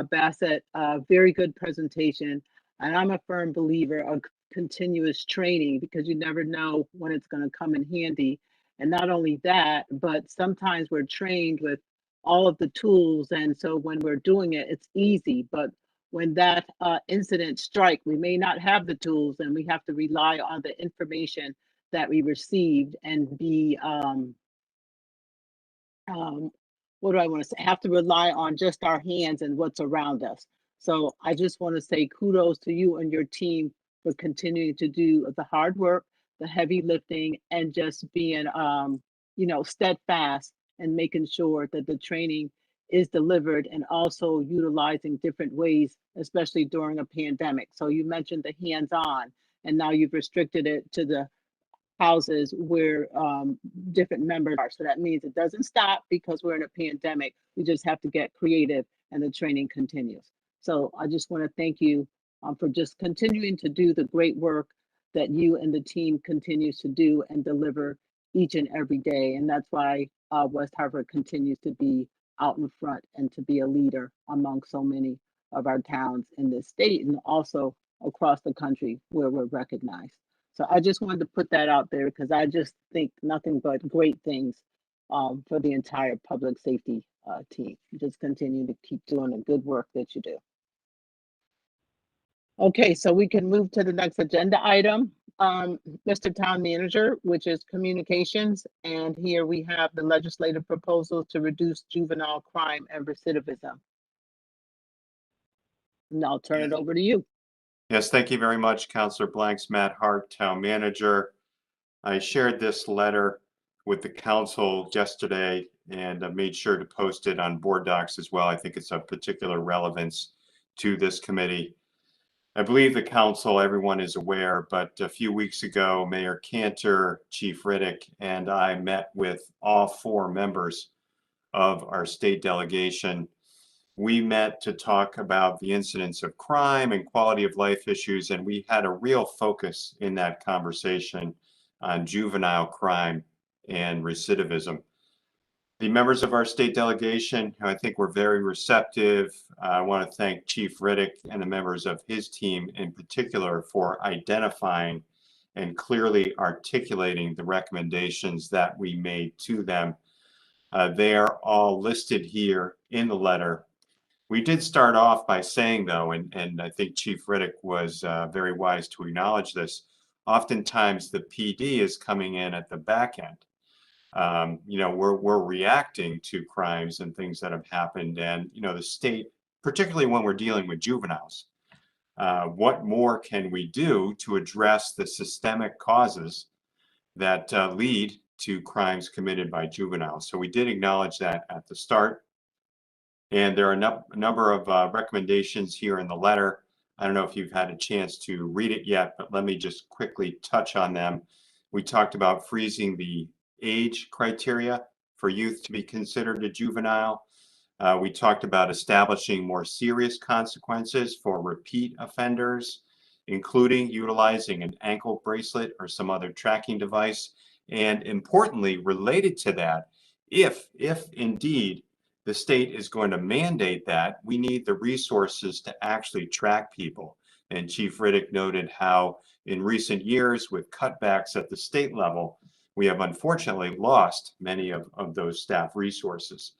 Bassett, very good presentation. And I'm a firm believer of continuous training, because you never know when it's going to come in handy. And not only that, but sometimes we're trained with all of the tools. And so when we're doing it, it's easy. But when that incident strike, we may not have the tools, and we have to rely on the information that we received and be, what do I want to say? Have to rely on just our hands and what's around us. So I just want to say kudos to you and your team for continuing to do the hard work, the heavy lifting, and just being, steadfast and making sure that the training is delivered, and also utilizing different ways, especially during a pandemic. So you mentioned the hands-on, and now you've restricted it to the houses where different members are. So that means it doesn't stop because we're in a pandemic. We just have to get creative, and the training continues. So I just want to thank you for just continuing to do the great work that you and the team continues to do and deliver each and every day. And that's why West Hartford continues to be out in front and to be a leader among so many of our towns in this state, and also across the country where we're recognized. So I just wanted to put that out there, because I just think nothing but great things for the entire public safety team. Just continue to keep doing the good work that you do. Okay, so we can move to the next agenda item, Mr. Town Manager, which is communications. And here we have the legislative proposal to reduce juvenile crime and recidivism. And I'll turn it over to you. Yes, thank you very much, Councillor Blanks. Matt Hart, Town Manager. I shared this letter with the council yesterday, and I made sure to post it on board docs as well. I think it's of particular relevance to this committee. I believe the council, everyone is aware, but a few weeks ago, Mayor Cantor, Chief Riddick, and I met with all 4 members of our state delegation. We met to talk about the incidence of crime and quality of life issues, and we had a real focus in that conversation on juvenile crime and recidivism. The members of our state delegation, who I think were very receptive. I want to thank Chief Riddick and the members of his team in particular for identifying and clearly articulating the recommendations that we made to them. They are all listed here in the letter. We did start off by saying, though, and I think Chief Riddick was very wise to acknowledge this, oftentimes the PD is coming in at the back end. You know, we're reacting to crimes and things that have happened, and you know, the state, particularly when we're dealing with juveniles, what more can we do to address the systemic causes that lead to crimes committed by juveniles? So we did acknowledge that at the start, and there are a number of recommendations here in the letter. I don't know if you've had a chance to read it yet, but let me just quickly touch on them. We talked about freezing the age criteria for youth to be considered a juvenile. We talked about establishing more serious consequences for repeat offenders, including utilizing an ankle bracelet or some other tracking device. And importantly, related to that, if indeed the state is going to mandate that, we need the resources to actually track people. And Chief Riddick noted how in recent years, with cutbacks at the state level, we have unfortunately lost many of those staff resources.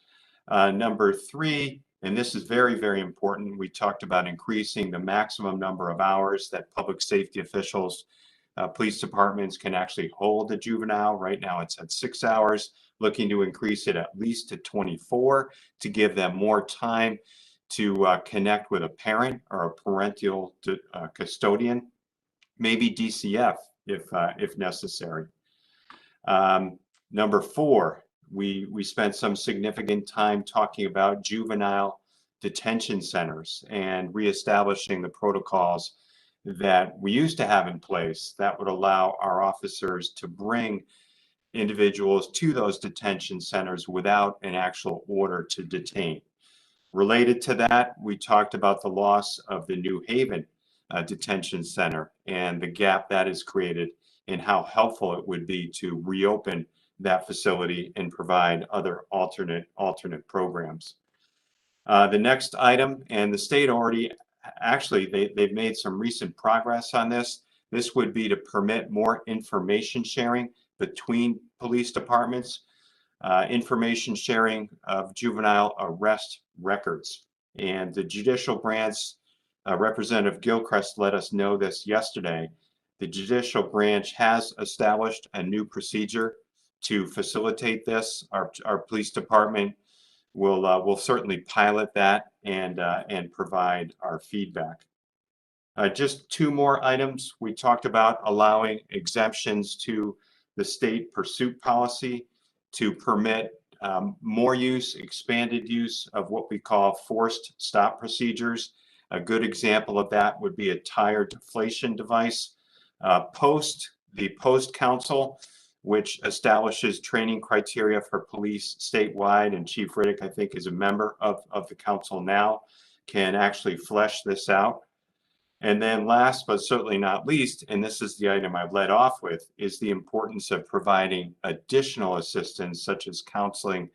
Number three, and this is very, very important, we talked about increasing the maximum number of hours that public safety officials, police departments can actually hold a juvenile. Right now it's at 6 hours, looking to increase it at least to 24 to give them more time to connect with a parent or a parental custodian, maybe DCF if necessary. Number four, we spent some significant time talking about juvenile detention centers and reestablishing the protocols that we used to have in place that would allow our officers to bring individuals to those detention centers without an actual order to detain. Related to that, we talked about the loss of the New Haven detention center and the gap that is created and how helpful it would be to reopen that facility and provide other alternate programs. The next item, and the state already, actually, they've made some recent progress on this. This would be to permit more information sharing between police departments, information sharing of juvenile arrest records. And the judicial branch, Representative Gilchrist let us know this yesterday. The judicial branch has established a new procedure to facilitate this. Our police department will certainly pilot that and provide our feedback. Just two more items. We talked about allowing exemptions to the state pursuit policy to permit more use, expanded use of what we call forced stop procedures. A good example of that would be a tire deflation device. The Post Council, which establishes training criteria for police statewide, and Chief Riddick, I think, is a member of the council now, can actually flesh this out. And then last but certainly not least, and this is the item I've led off with, is the importance of providing additional assistance such as counseling,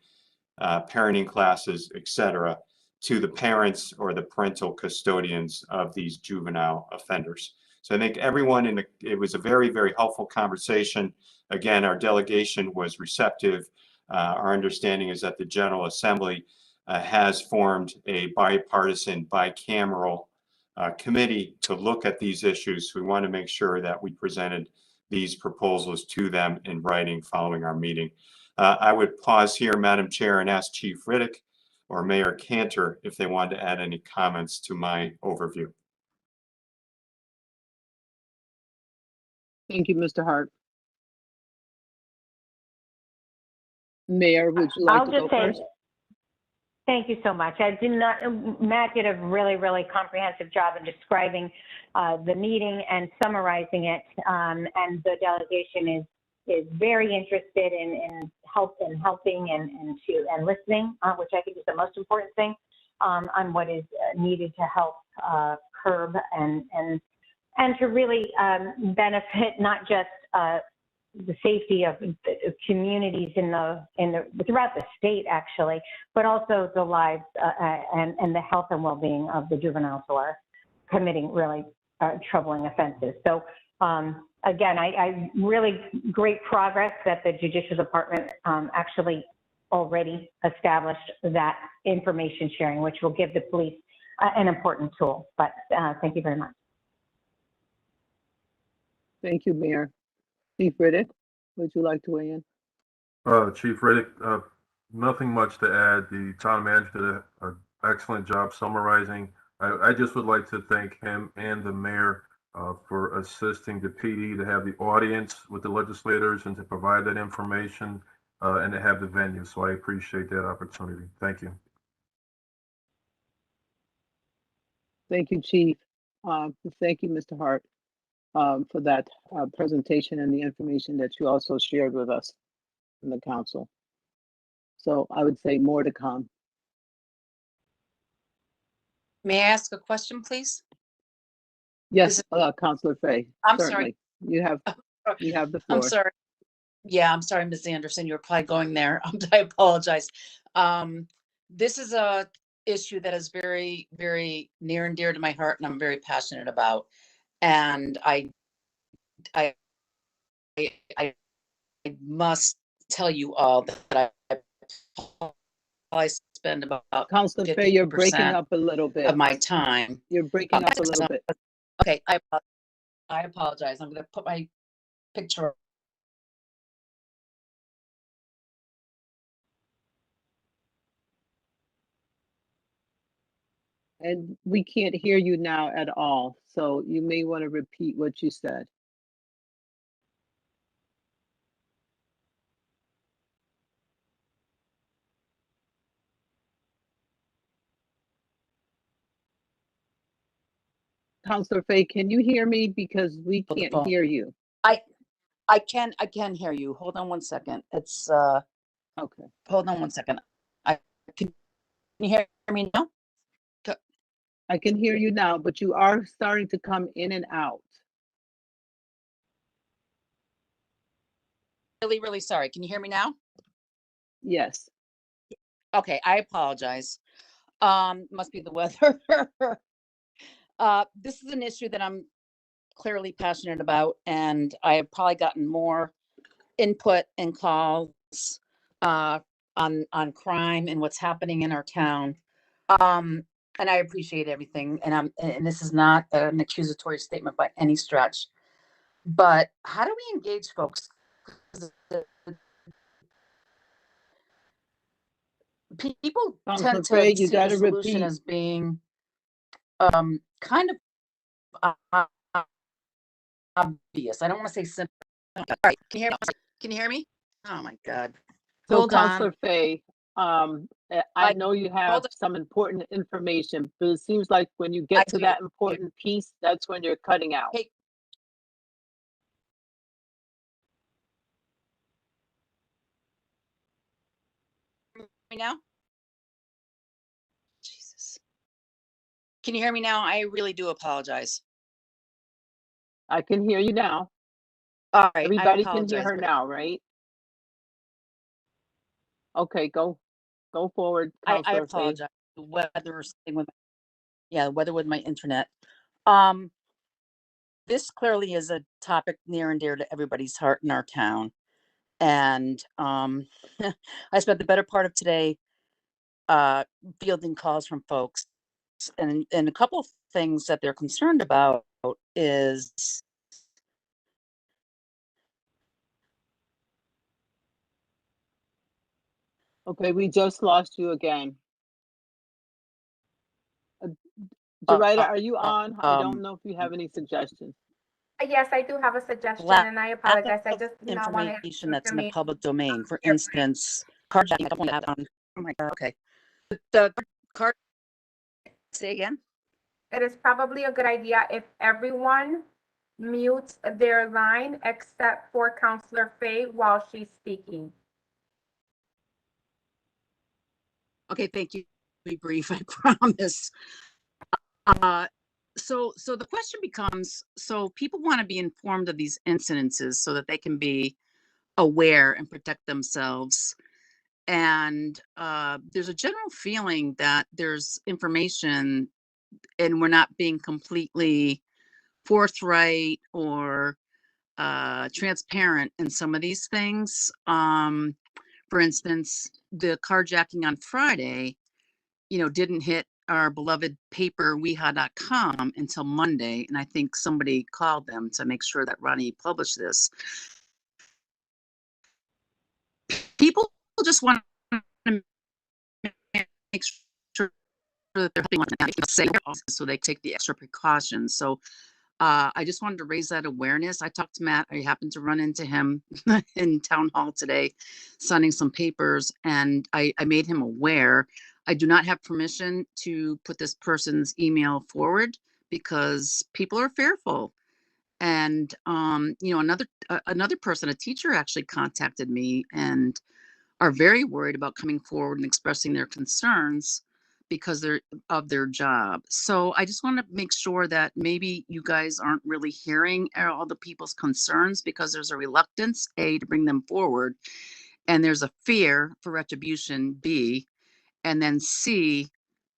parenting classes, etc., to the parents or the parental custodians of these juvenile offenders. So I think everyone it was a very, very helpful conversation. Again, our delegation was receptive. Our understanding is that the General Assembly has formed a bipartisan, bicameral committee to look at these issues. We want to make sure that we presented these proposals to them in writing following our meeting. I would pause here, Madam Chair, and ask Chief Riddick or Mayor Cantor if they wanted to add any comments to my overview. Thank you, Mr. Hart. Mayor, would you like I'll to go just say, first? thank you so much. Matt did a really, really comprehensive job in describing the meeting and summarizing it. And the delegation is very interested in helping and listening, which I think is the most important thing, on what is needed to help curb and to really benefit not just the safety of the communities throughout the state, actually, but also the lives and the health and well-being of the juveniles who are committing really troubling offenses. So again, I really great progress that the Judicial Department actually already established that information sharing, which will give the police an important tool. But thank you very much. Thank you, Mayor. Chief Riddick, would you like to weigh in? Chief Riddick, nothing much to add. The town manager did an excellent job summarizing. I just would like to thank him and the mayor for assisting the PD to have the audience with the legislators and to provide that information and to have the venue. So I appreciate that opportunity. Thank you. Thank you, Chief. Thank you, Mr. Hart, for that presentation and the information that you also shared with us in the council. So I would say more to come. May I ask a question, please? Yes, Councillor Fay. I'm certainly. sorry. You have the floor. I'm sorry. Yeah, I'm sorry, Ms. Anderson. You were probably going there. I apologize. This is a issue that is very, very near and dear to my heart, and I'm very passionate about. And I must tell you all that I spend about Councillor Fay, you're breaking up a little bit of my time. You're breaking up a little bit. Okay, I apologize. I'm going to put my picture. And we can't hear you now at all. So you may want to repeat what you said. Councillor Fay, can you hear me? Because we can't hear you. I can hear you. Hold on one second. It's okay. Hold on one second. Can you hear me now? I can hear you now, but you are starting to come in and out. Really, really sorry. Can you hear me now? Yes. Okay, I apologize. Must be the weather. This is an issue that I'm clearly passionate about, and I have probably gotten more input and calls on crime and what's happening in our town. And I appreciate everything. And this is not an accusatory statement by any stretch. But how do we engage folks? People tend to see the solution as being kind of obvious. I don't want to say simple. All right, can you hear me? Oh my God. So Councillor Fay, I know you have some important information, but it seems like when you get to that important piece, that's when you're cutting out. Hey. Now? Jesus. Can you hear me now? I really do apologize. I can hear you now. All right. Everybody can hear her now, right? Okay, go forward. I apologize. The weather or something with weather with my internet. This clearly is a topic near and dear to everybody's heart in our town. And I spent the better part of today fielding calls from folks. And a couple of things that they're concerned about is okay, we just lost you again. Dorita, are you on? I don't know if you have any suggestions. Yes, I do have a suggestion, and I apologize. I just do not want information that's in the public domain. For instance, carjacking. I don't want to have on. Oh my God. Okay. The card. Say again. It is probably a good idea if everyone mutes their line except for Councillor Fay while she's speaking. Okay, thank you. Be brief, I promise. So the question becomes, so people want to be informed of these incidences so that they can be aware and protect themselves. And there's a general feeling that there's information and we're not being completely forthright or transparent in some of these things. For instance, the carjacking on Friday, didn't hit our beloved paper weha.com until Monday. And I think somebody called them to make sure that Ronnie published this. People just want to make sure that they're safe, so they take the extra precautions. So I just wanted to raise that awareness. I talked to Matt. I happened to run into him in town hall today, signing some papers, and I made him aware. I do not have permission to put this person's email forward because people are fearful. And another person, a teacher, actually contacted me and are very worried about coming forward and expressing their concerns because they're of their job. So I just want to make sure that maybe you guys aren't really hearing all the people's concerns because there's a reluctance, A, to bring them forward, and there's a fear for retribution, B, and then C,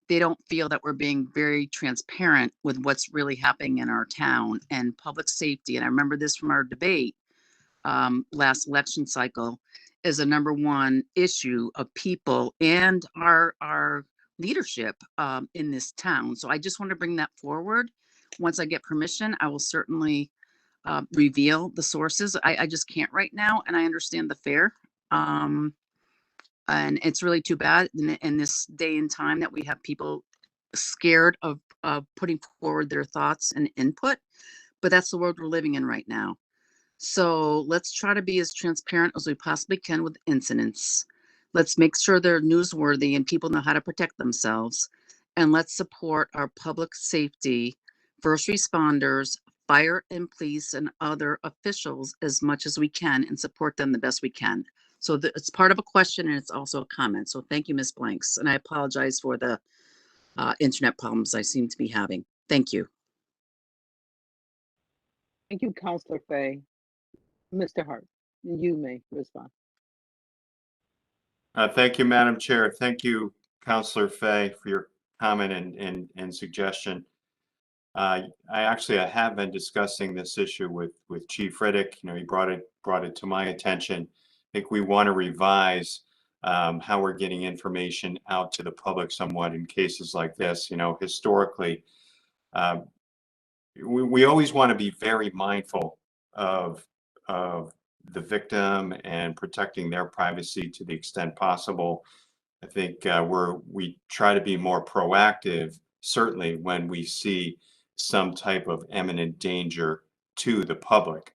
they don't feel that we're being very transparent with what's really happening in our town and public safety. And I remember this from our debate last election cycle is a number one issue of people and our leadership in this town. So I just want to bring that forward. Once I get permission, I will certainly reveal the sources. I just can't right now, and I understand the fear. And it's really too bad in this day and time that we have people scared of putting forward their thoughts and input. But that's the world we're living in right now. So let's try to be as transparent as we possibly can with incidents. Let's make sure they're newsworthy and people know how to protect themselves. And let's support our public safety, first responders, fire and police, and other officials as much as we can and support them the best we can. So it's part of a question and it's also a comment. So thank you, Ms. Blanks. And I apologize for the internet problems I seem to be having. Thank you. Thank you, Councillor Fay. Mr. Hart, you may respond. Thank you, Madam Chair. Thank you, Councillor Fay, for your comment and suggestion. I have been discussing this issue with Chief Riddick. He brought it to my attention. I think we want to revise how we're getting information out to the public somewhat in cases like this. Historically, we always want to be very mindful of the victim and protecting their privacy to the extent possible. I think we try to be more proactive, certainly when we see some type of imminent danger to the public.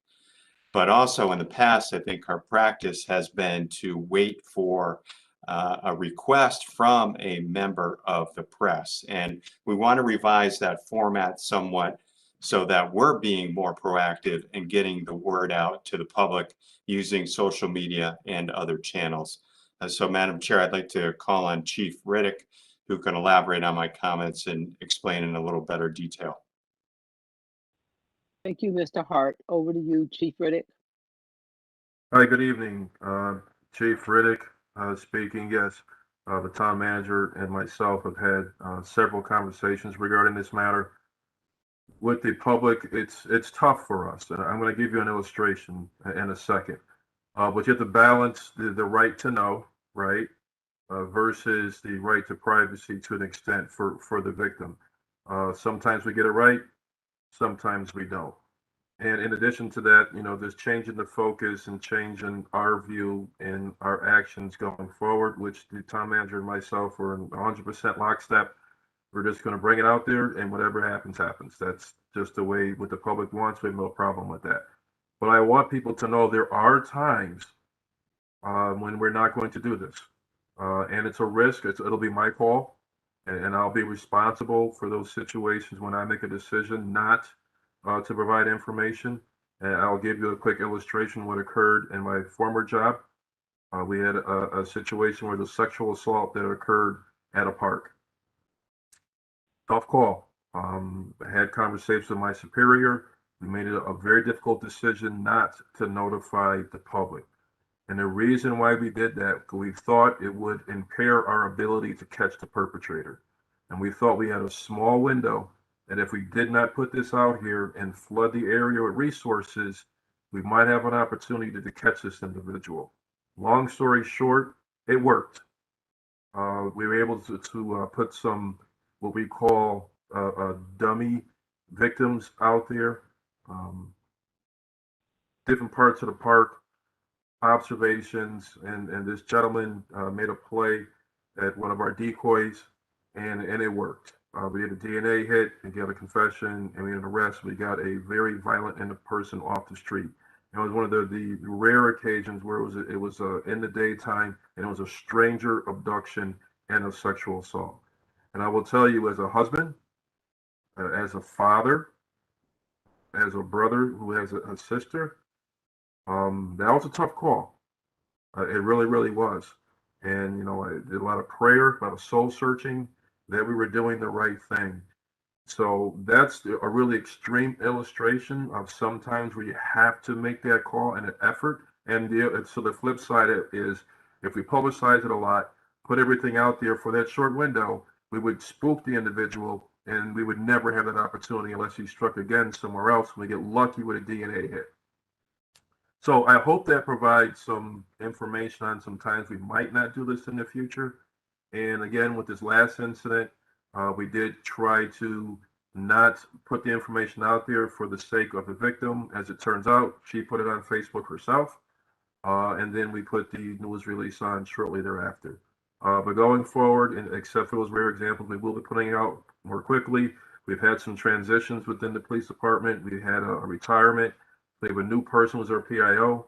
But also in the past, I think our practice has been to wait for a request from a member of the press. And we want to revise that format somewhat so that we're being more proactive and getting the word out to the public using social media and other channels. So, Madam Chair, I'd like to call on Chief Riddick, who can elaborate on my comments and explain in a little better detail. Thank you, Mr. Hart. Over to you, Chief Riddick. Hi, good evening. Chief Riddick speaking. Yes, the town manager and myself have had several conversations regarding this matter. With the public, it's tough for us. And I'm going to give you an illustration in a second. But you have to balance the right to know, right, versus the right to privacy to an extent for the victim. Sometimes we get it right, sometimes we don't. And in addition to that, there's changing the focus and changing our view and our actions going forward, which the town manager and myself are in 100% lockstep. We're just going to bring it out there, and whatever happens, happens. That's just the way what the public wants. We have no problem with that. But I want people to know there are times when we're not going to do this. And it's a risk. It'll be my call, and I'll be responsible for those situations when I make a decision not to provide information. And I'll give you a quick illustration of what occurred in my former job. We had a situation where the sexual assault that occurred at a park. Tough call. Had conversations with my superior. We made it a very difficult decision not to notify the public. And the reason why we did that, we thought it would impair our ability to catch the perpetrator. And we thought we had a small window that if we did not put this out here and flood the area with resources, we might have an opportunity to catch this individual. Long story short, it worked. We were able to put some what we call dummy victims out there, different parts of the park, observations, and this gentleman made a play at one of our decoys, and it worked. We had a DNA hit, we got a confession, and we had an arrest. We got a very violent person off the street. It was one of the rare occasions where it was in the daytime, and it was a stranger abduction and a sexual assault. And I will tell you, as a husband, as a father, as a brother who has a sister, that was a tough call. It really, really was. And, you know, I did a lot of prayer, a lot of soul searching, that we were doing the right thing. So that's a really extreme illustration of sometimes where you have to make that call and an effort. And so the flip side is if we publicize it a lot, put everything out there for that short window, we would spook the individual and we would never have that opportunity unless he struck again somewhere else and we get lucky with a DNA hit. So I hope that provides some information on some times we might not do this in the future. And again, with this last incident, we did try to not put the information out there for the sake of the victim. As it turns out, she put it on Facebook herself. And then we put the news release on shortly thereafter. But going forward, and except for those rare examples, we will be putting it out more quickly. We've had some transitions within the police department. We had a retirement. We have a new person who's our PIO.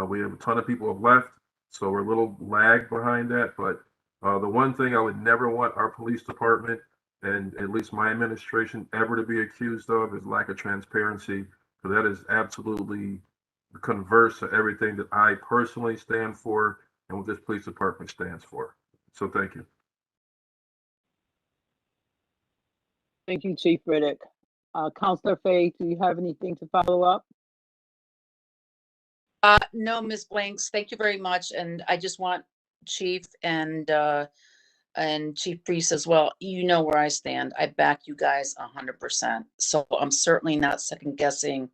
We have a ton of people have left, so we're a little lagged behind that. But the one thing I would never want our police department and at least my administration ever to be accused of is lack of transparency. So that is absolutely the converse of everything that I personally stand for and what this police department stands for. So thank you. Thank you, Chief Riddick. Councillor Fay, do you have anything to follow up? No, Ms. Blanks, thank you very much. And I just want Chief and Chief Priest as well. You know where I stand. I back you guys 100%. So I'm certainly not second guessing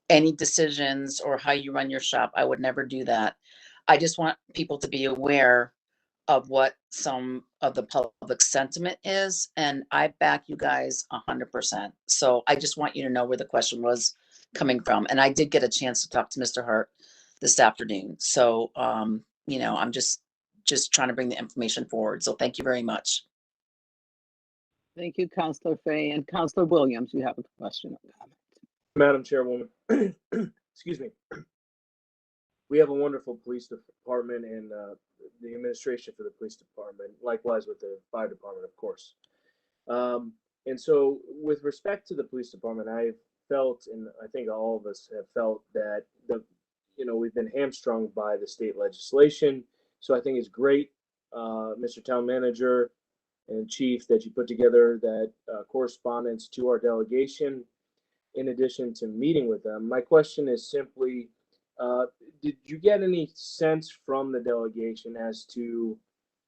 any decisions or how you run your shop. I would never do that. I just want people to be aware of what some of the public sentiment is, and I back you guys 100%. So I just want you to know where the question was coming from. And I did get a chance to talk to Mr. Hart this afternoon. So, you know, I'm just trying to bring the information forward. So thank you very much. Thank you, Councillor Fay. And Councillor Williams, you have a question or comment. Madam Chairwoman, excuse me. We have a wonderful police department and the administration for the police department, likewise with the fire department, of course. And so with respect to the police department, I've felt, and I think all of us have felt, that we've been hamstrung by the state legislation. So I think it's great, Mr. Town Manager and Chief, that you put together that correspondence to our delegation in addition to meeting with them. My question is simply, did you get any sense from the delegation as to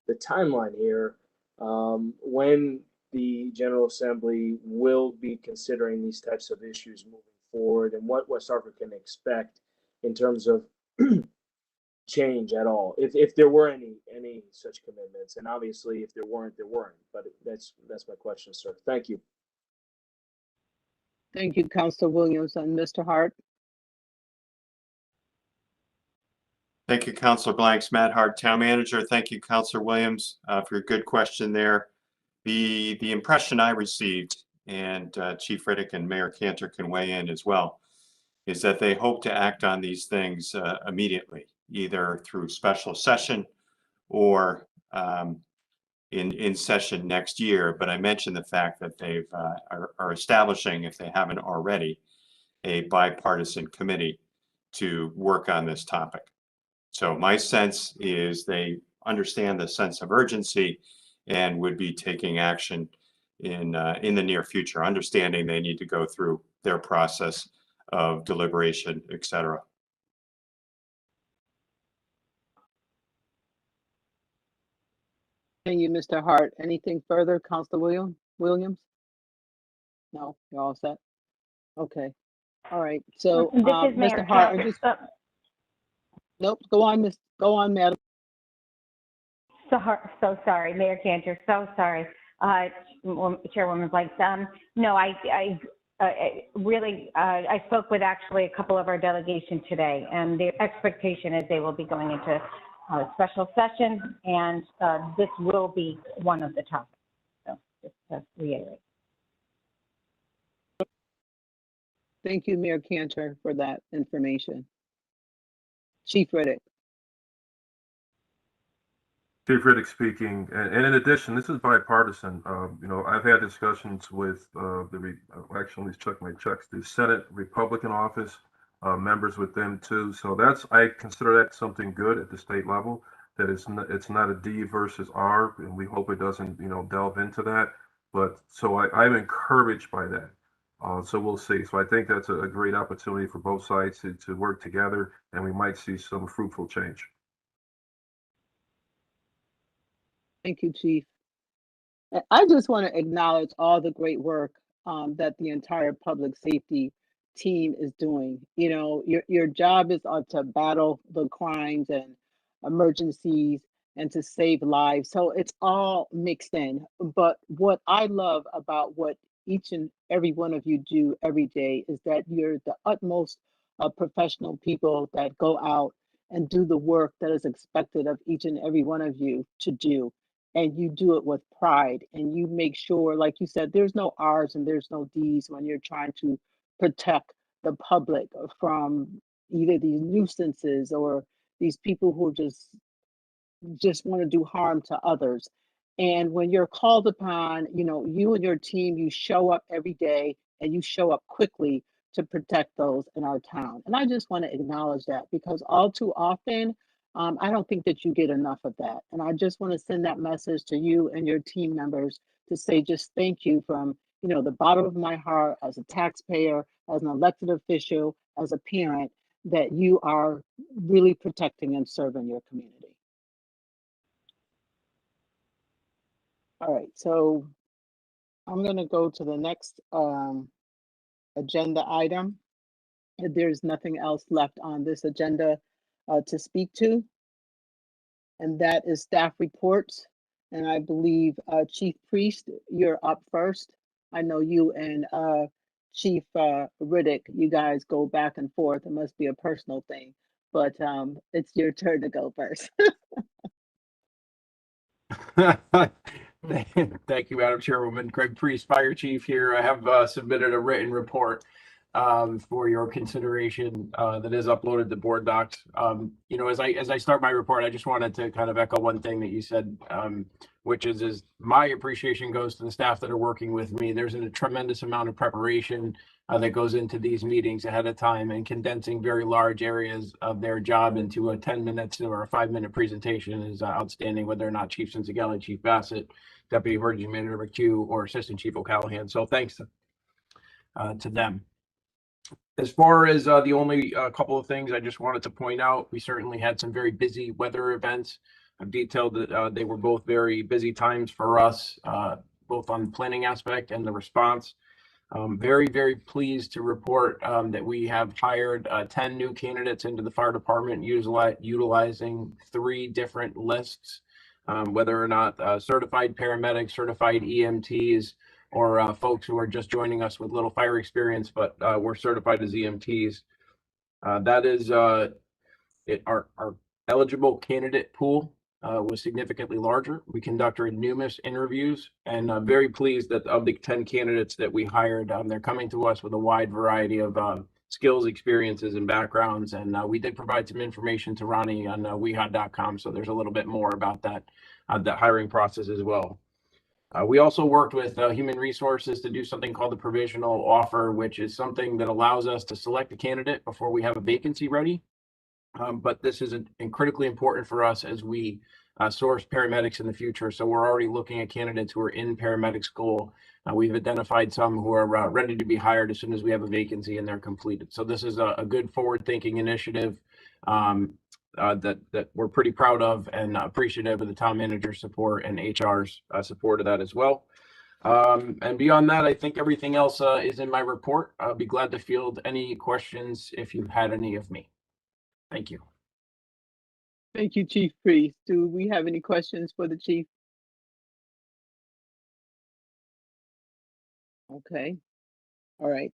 the timeline here, when the General Assembly will be considering these types of issues moving forward, and what West Hartford can expect in terms of change at all, if there were any such commitments? And obviously, if there weren't, there weren't. But that's my question, sir. Thank you. Thank you, Councillor Williams. And Mr. Hart. Thank you, Councillor Blanks. Matt Hart, Town Manager. Thank you, Councillor Williams, for your good question there. The impression I received, and Chief Riddick and Mayor Cantor can weigh in as well, is that they hope to act on these things immediately, either through special session or in session next year. But I mentioned the fact that they are establishing, if they haven't already, a bipartisan committee to work on this topic. So my sense is they understand the sense of urgency and would be taking action in the near future, understanding they need to go through their process of deliberation, et cetera. Thank you, Mr. Hart. Anything further, Councilor Williams? No, you're all set? Okay, all right, so, This is Mayor Mr. Hart, Cantor. nope, go on, madam. So sorry, Mayor Cantor, so sorry. Chairwoman Blanks. No, I really, I spoke with actually a couple of our delegation today, and the expectation is they will be going into a special session, and this will be one of the topics. So just to reiterate. Thank you, Mayor Cantor, for that information. Chief Riddick. Chief Riddick speaking, and in addition, this is bipartisan. You know, I've had discussions with actually, let me check my checks, the Senate Republican office, members with them too. So I consider that something good at the state level, that it's not a D versus R, and we hope it doesn't, you know, delve into that. But so I'm encouraged by that. So we'll see. So I think that's a great opportunity for both sides to work together, and we might see some fruitful change. Thank you, Chief. I just want to acknowledge all the great work that the entire public safety team is doing. You know, your job is to battle the crimes and emergencies and to save lives. So it's all mixed in. But what I love about what each and every one of you do every day is that you're the utmost professional people that go out and do the work that is expected of each and every one of you to do. And you do it with pride, and you make sure, like you said, there's no R's and there's no D's when you're trying to protect the public from either these nuisances or these people who just want to do harm to others. And when you're called upon, you know, you and your team, you show up every day and you show up quickly to protect those in our town. And I just want to acknowledge that, because all too often, I don't think that you get enough of that. And I just want to send that message to you and your team members to say just thank you from, you know, the bottom of my heart, as a taxpayer, as an elected official, as a parent, that you are really protecting and serving your community. All right, so I'm going to go to the next agenda item. There's nothing else left on this agenda to speak to, and that is staff reports. And I believe Chief Priest, you're up first. I know you and Chief Riddick, you guys go back and forth. It must be a personal thing, but it's your turn to go first. Thank you, Madam Chairwoman. Greg Priest, Fire Chief here. I have submitted a written report for your consideration that is uploaded to board docs. You know, as I start my report, I just wanted to kind of echo one thing that you said, which is my appreciation goes to the staff that are working with me. There's a tremendous amount of preparation that goes into these meetings ahead of time, and condensing very large areas of their job into a 10 minutes or a 5-minute presentation is outstanding, whether or not Chief Cinzigelli, Chief Bassett, Deputy Emergency Manager McHugh, or Assistant Chief O'Callahan. So thanks to them. As far as the only couple of things I just wanted to point out, we certainly had some very busy weather events. I've detailed that they were both very busy times for us, both on the planning aspect and the response. Very, very pleased to report that we have hired 10 new candidates into the fire department, utilizing 3 different lists, whether or not certified paramedics, certified EMTs, or folks who are just joining us with little fire experience, but we're certified as EMTs. That is our eligible candidate pool was significantly larger. We conducted numerous interviews, and very pleased that of the 10 candidates that we hired, they're coming to us with a wide variety of skills, experiences, and backgrounds. And we did provide some information to Ronnie on WeHod.com, so there's a little bit more about that hiring process as well. We also worked with Human Resources to do something called the provisional offer, which is something that allows us to select a candidate before we have a vacancy ready. But this is critically important for us as we source paramedics in the future. So we're already looking at candidates who are in paramedic school. We've identified some who are ready to be hired as soon as we have a vacancy and they're completed. So this is a good forward-thinking initiative that we're pretty proud of and appreciative of the town manager's support and HR's support of that as well. And beyond that, I think everything else is in my report. I'll be glad to field any questions if you had any of me. Thank you. Thank you, Chief Priest. Do we have any questions for the chief? Okay. All right.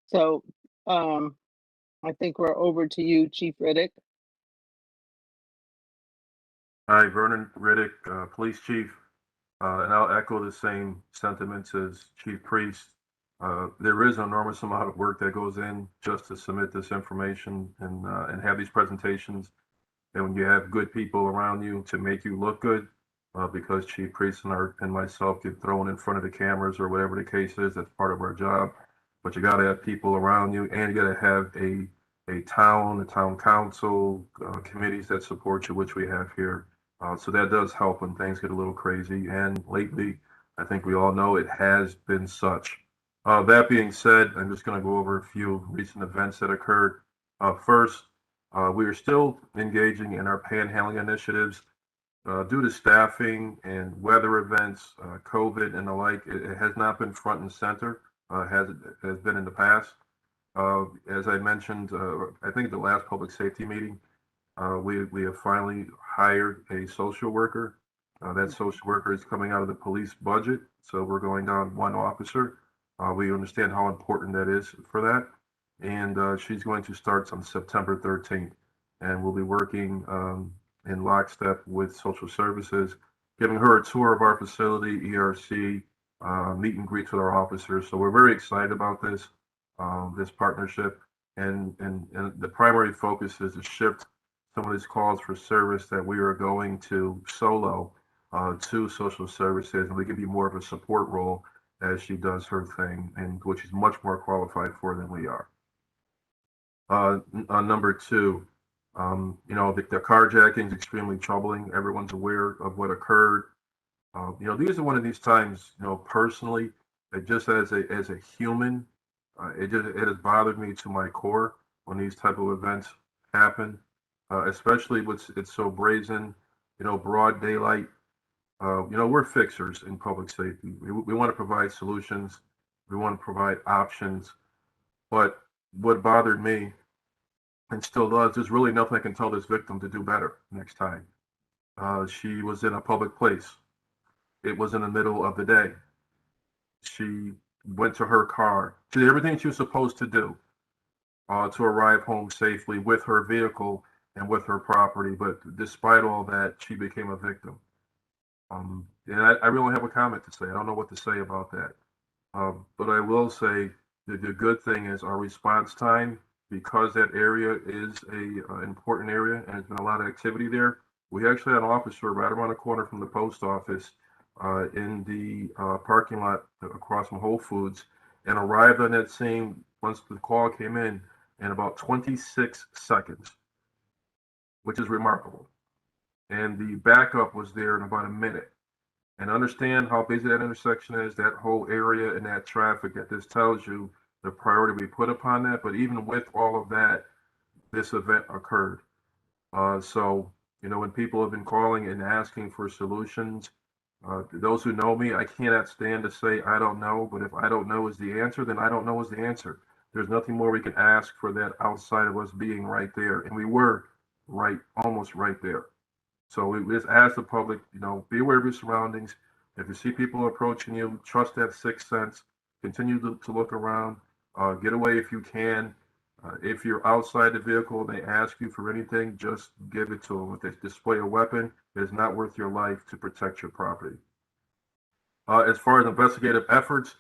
So I think we're over to you, Chief Riddick. Hi, Vernon Riddick, Police Chief, and I'll echo the same sentiments as Chief Priest. There is an enormous amount of work that goes in just to submit this information and have these presentations. And when you have good people around you to make you look good, because Chief Priest and myself get thrown in front of the cameras or whatever the case is, that's part of our job. But you got to have people around you, and you got to have a town council, committees that support you, which we have here. So that does help when things get a little crazy. And lately, I think we all know it has been such. That being said, I'm just going to go over a few recent events that occurred. First, we are still engaging in our panhandling initiatives. Due to staffing and weather events, COVID and the like, it has not been front and center, as it has been in the past. As I mentioned, I think the last public safety meeting, we have finally hired a social worker. That social worker is coming out of the police budget, so we're going down one officer. We understand how important that is for that. And she's going to start on September 13th. And we'll be working in lockstep with social services, giving her a tour of our facility, ERC, meet and greets with our officers. So we're very excited about this partnership. And the primary focus is to shift some of these calls for service that we are going to solo to social services, and we can be more of a support role as she does her thing, and which she's much more qualified for than we are. Number two, the carjacking is extremely troubling. Everyone's aware of what occurred. These are one of these times, personally, just as a human, it has bothered me to my core when these type of events happen, especially it's so brazen, broad daylight. We're fixers in public safety. We want to provide solutions. We want to provide options. But what bothered me, and still does, there's really nothing I can tell this victim to do better next time. She was in a public place. It was in the middle of the day. She went to her car. She did everything she was supposed to do to arrive home safely with her vehicle and with her property. But despite all that, she became a victim. And I really don't have a comment to say. I don't know what to say about that. But I will say that the good thing is our response time, because that area is a important area and there's been a lot of activity there. We actually had an officer right around the corner from the post office in the parking lot across from Whole Foods, and arrived on that scene once the call came in about 26 seconds, which is remarkable. And the backup was there in about a minute. And understand how busy that intersection is, that whole area and that traffic, that this tells you the priority we put upon that. But even with all of that, this event occurred. So, when people have been calling and asking for solutions, those who know me, I cannot stand to say I don't know, but if I don't know is the answer, then I don't know is the answer. There's nothing more we can ask for that outside of us being right there. And we were almost right there. So we just ask the public, be aware of your surroundings. If you see people approaching you, trust that sixth sense. Continue to look around. Get away if you can. If you're outside the vehicle and they ask you for anything, just give it to them. If they display a weapon, it is not worth your life to protect your property. As far as investigative efforts,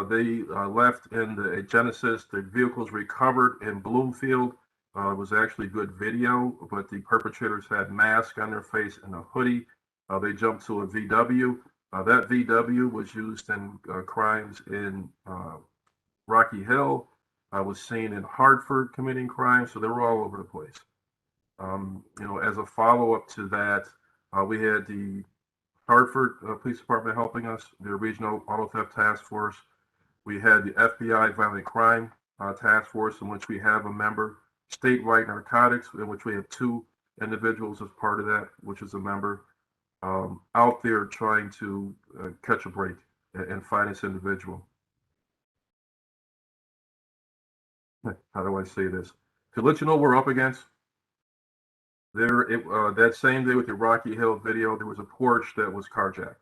they left in the Genesis. The vehicles recovered in Bloomfield. It was actually good video, but the perpetrators had masks on their face and a hoodie. They jumped to a VW. That VW was used in crimes in Rocky Hill. Was seen in Hartford committing crimes, so they were all over the place. As a follow-up to that, We had the Hartford Police Department helping us, the Regional Auto Theft Task Force. We had the FBI Violent Crime Task Force, in which we have a member. Statewide Narcotics, in which we have 2 individuals as part of that, which is a member, out there trying to catch a break and find this individual. How do I say this? To let you know what we're up against, that same day with the Rocky Hill video, there was a Porsche that was carjacked.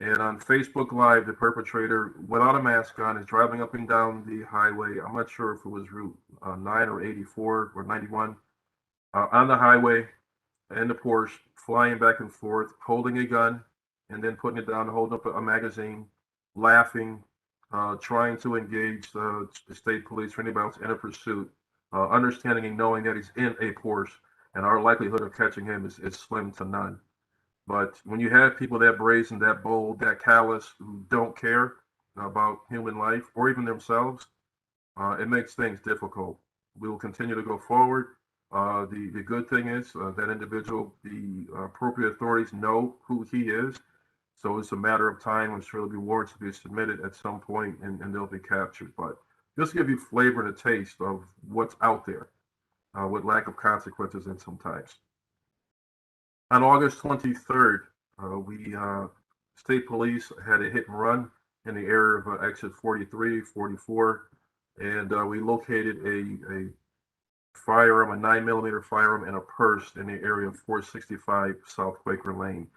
And on Facebook Live, the perpetrator, without a mask on, is driving up and down the highway. I'm not sure if it was Route 9 or 84 or 91, on the highway, in the Porsche, flying back and forth, holding a gun, and then putting it down, holding up a magazine, laughing, trying to engage the state police or anybody else in a pursuit, understanding and knowing that he's in a Porsche, and our likelihood of catching him is slim to none. But when you have people that brazen, that bold, that callous, who don't care about human life or even themselves, it makes things difficult. We will continue to go forward. The good thing is that individual, the appropriate authorities know who he is. So it's a matter of time. I'm sure there'll be warrants to be submitted at some point, and they'll be captured. But just to give you flavor and a taste of what's out there with lack of consequences in sometimes. On August 23rd, we state police had a hit and run in the area of exit 43, 44, and we located a firearm, a 9mm firearm, and a purse in the area of 465 South Quaker Lane.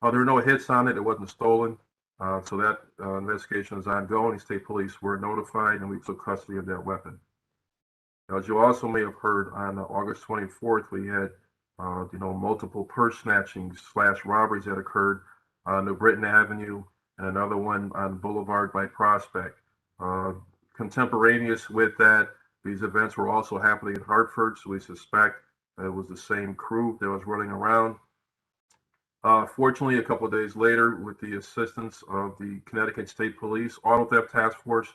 There were no hits on it. It wasn't stolen. So that investigation is ongoing. The state police were notified, and we took custody of that weapon. As you also may have heard, on August 24th, we had multiple purse snatchings / robberies that occurred on the Britton Avenue and another one on Boulevard by Prospect. Contemporaneous with that, these events were also happening in Hartford, so we suspect it was the same crew that was running around. Fortunately, a couple of days later, with the assistance of the Connecticut State Police Auto Theft Task Force,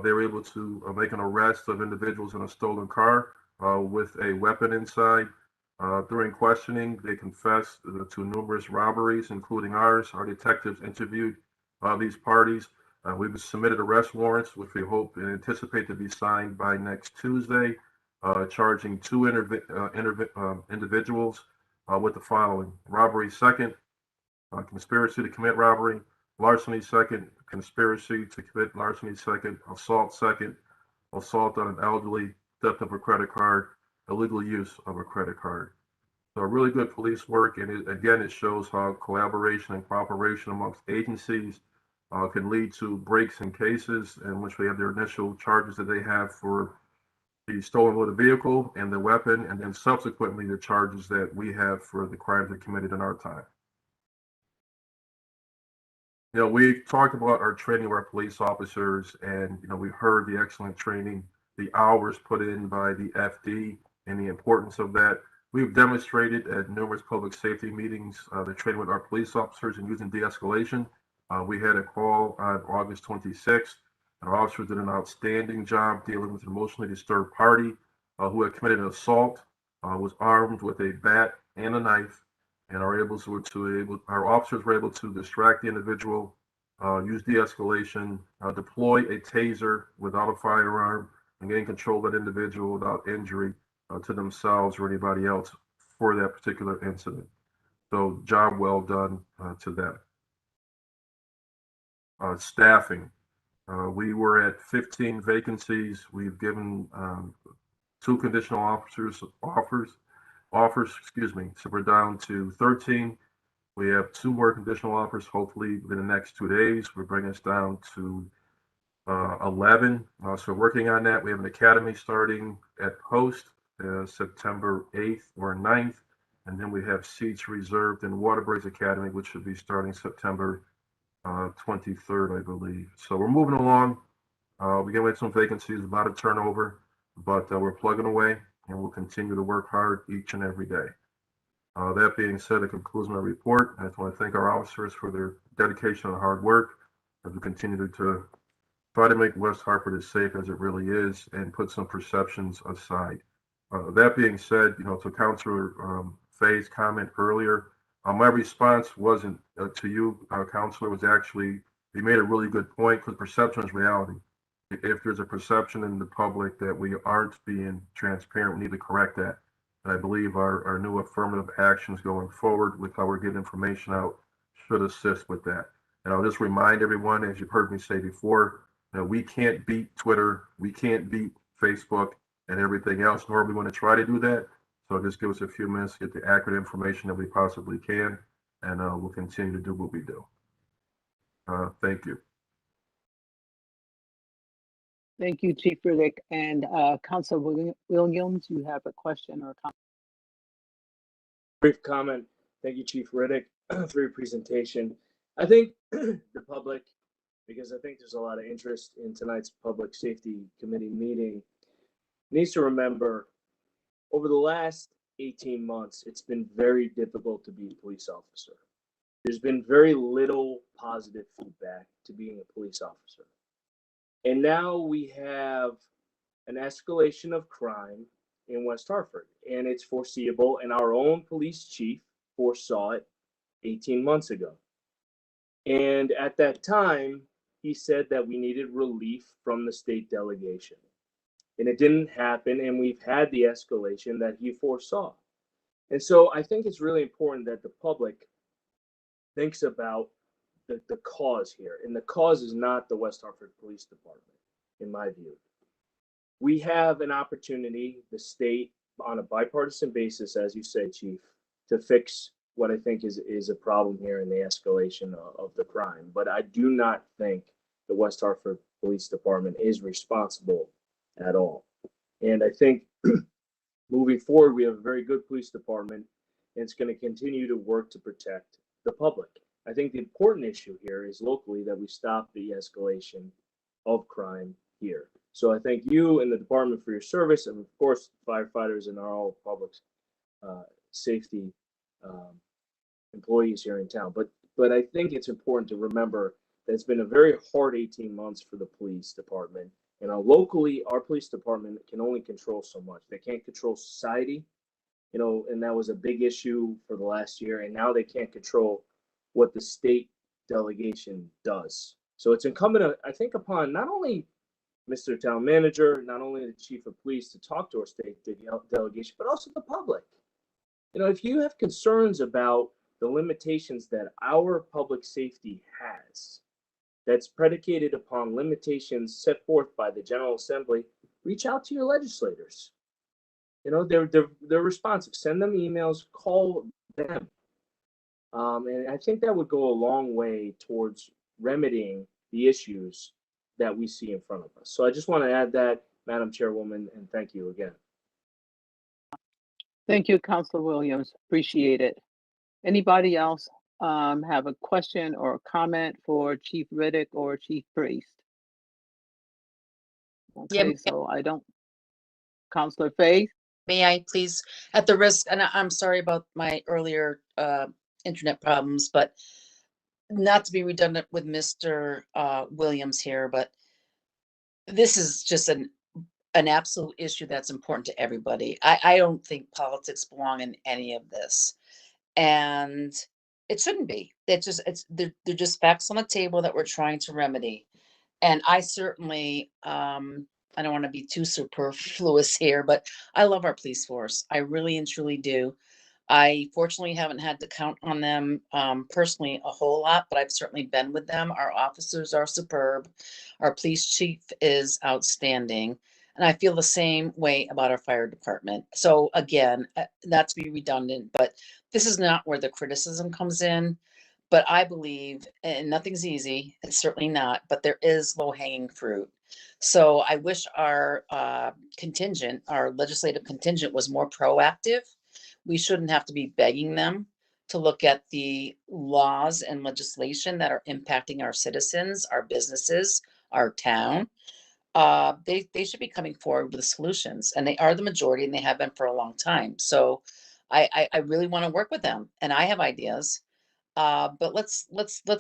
they were able to make an arrest of individuals in a stolen car with a weapon inside. During questioning, they confessed to numerous robberies, including ours. Our detectives interviewed these parties. We've submitted arrest warrants, which we hope and anticipate to be signed by next Tuesday, charging 2 individuals with the following: robbery second, conspiracy to commit robbery; larceny second, conspiracy to commit larceny second; assault second, assault on an elderly, theft of a credit card, illegal use of a credit card. So really good police work, and it shows how collaboration and cooperation amongst agencies can lead to breaks in cases in which we have their initial charges that they have for the stolen motor vehicle and the weapon, and then subsequently the charges that we have for the crimes that committed in our time. We talked about our training of our police officers, and we heard the excellent training, the hours put in by the FD, and the importance of that. We've demonstrated at numerous public safety meetings the training with our police officers in using de-escalation. We had a call on August 26th. Our officers did an outstanding job dealing with an emotionally disturbed party who had committed an assault, was armed with a bat and a knife, and our officers were able to distract the individual, use de-escalation, deploy a taser without a firearm, and gain control of that individual without injury to themselves or anybody else for that particular incident. So job well done to them. Staffing. We were at 15 vacancies. We've given 2 conditional offers, so we're down to 13. We have 2 more conditional offers, hopefully within the next 2 days. We're bringing us down to 11. So working on that. We have an academy starting at Post September 8th or 9th, and then we have seats reserved in Waterbury's Academy, which should be starting September 23rd, I believe. So we're moving along. We get some vacancies, a lot of turnover, but we're plugging away, and we'll continue to work hard each and every day. That being said, that concludes my report. I just want to thank our officers for their dedication and hard work as we continue to try to make West Hartford as safe as it really is and put some perceptions aside. That being said, to Councillor Fay's comment earlier, My response wasn't to you, Counselor, was actually, you made a really good point, because perception is reality. If there's a perception in the public that we aren't being transparent, we need to correct that. And I believe our new affirmative actions going forward with how we're getting information out should assist with that. And I'll just remind everyone, as you've heard me say before, we can't beat Twitter, we can't beat Facebook and everything else, nor are we going to try to do that. So just give us a few minutes to get the accurate information that we possibly can, and we'll continue to do what we do. Thank you. Thank you, Chief Riddick. And Councilor Williams, you have a question or a comment? Brief comment. Thank you, Chief Riddick, for your presentation. I think the public, because I think there's a lot of interest in tonight's Public Safety Committee meeting, needs to remember over the last 18 months, it's been very difficult to be a police officer. There's been very little positive feedback to being a police officer. And now we have an escalation of crime in West Hartford, and it's foreseeable, and our own police chief foresaw it 18 months ago. And at that time, he said that we needed relief from the state delegation. And it didn't happen, and we've had the escalation that he foresaw. And so I think it's really important that the public thinks about the cause here. And the cause is not the West Hartford Police Department, in my view. We have an opportunity, the state, on a bipartisan basis, as you say, Chief, to fix what I think is a problem here in the escalation of the crime. But I do not think the West Hartford Police Department is responsible at all. And I think moving forward, we have a very good police department, and it's going to continue to work to protect the public. I think the important issue here is locally that we stop the escalation of crime here. So I thank you and the department for your service, and of course, firefighters and all public safety employees here in town. But I think it's important to remember that it's been a very hard 18 months for the police department. And locally, our police department can only control so much. They can't control society, and that was a big issue for the last year. And now they can't control what the state delegation does. So it's incumbent, I think, upon not only Mr. Town Manager, not only the Chief of Police to talk to our state delegation, but also the public. If you have concerns about the limitations that our public safety has, that's predicated upon limitations set forth by the General Assembly, reach out to your legislators. They're responsive. Send them emails, call them. And I think that would go a long way towards remedying the issues that we see in front of us. So I just want to add that, Madam Chairwoman, and thank you again. Thank you, Councilor Williams. Appreciate it. Anybody else have a question or a comment for Chief Riddick or Chief Priest? Okay, Yep. so I don't. Councilor Faith? May I please, at the risk, and I'm sorry about my earlier internet problems, but not to be redundant with Mr. Williams here, but this is just an absolute issue that's important to everybody. I don't think politics belong in any of this, and it shouldn't be. They're just facts on the table that we're trying to remedy. And I certainly, I don't want to be too superfluous here, but I love our police force. I really and truly do. I fortunately haven't had to count on them personally a whole lot, but I've certainly been with them. Our officers are superb. Our police chief is outstanding. And I feel the same way about our fire department. So again, not to be redundant, but this is not where the criticism comes in. But I believe, and nothing's easy, it's certainly not, but there is low-hanging fruit. So I wish our contingent, our legislative contingent, was more proactive. We shouldn't have to be begging them to look at the laws and legislation that are impacting our citizens, our businesses, our town. They should be coming forward with solutions, and they are the majority, and they have been for a long time. So I really want to work with them, and I have ideas. But let's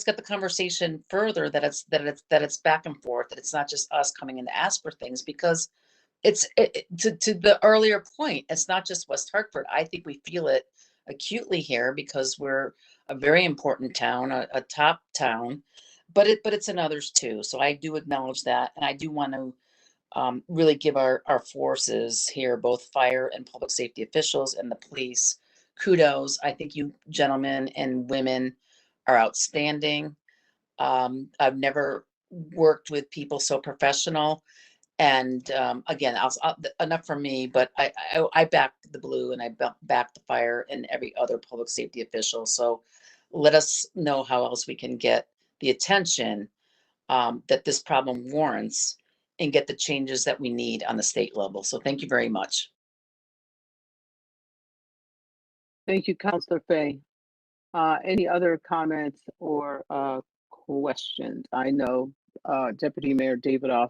get the conversation further, that it's back and forth, that it's not just us coming in to ask for things, because to the earlier point, it's not just West Hartford. I think we feel it acutely here because we're a very important town, a top town, but it's in others too. So I do acknowledge that, and I do want to really give our forces here, both fire and public safety officials and the police, kudos. I think you gentlemen and women are outstanding. I've never worked with people so professional. And again, enough from me, but I back the blue and I back the fire and every other public safety official. So let us know how else we can get the attention that this problem warrants and get the changes that we need on the state level. So thank you very much. Thank you, Councillor Fay. Any other comments or questions? I know Deputy Mayor Davidoff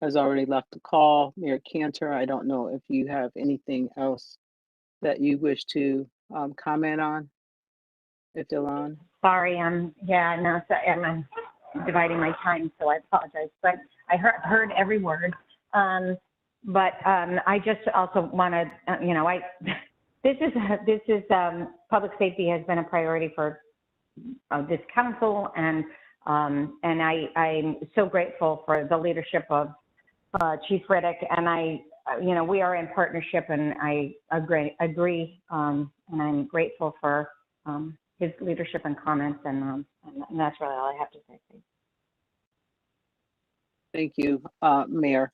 has already left the call. Mayor Cantor, I don't know if you have anything else that you wish to comment on, if you're on. Sorry, I'm dividing my time, so I apologize, but I heard every word. But I just also want to, this is public safety has been a priority for this council, and I'm so grateful for the leadership of Chief Riddick, and we are in partnership, and I agree, and I'm grateful for his leadership and comments, and that's really all I have to say. Thank you, Mayor.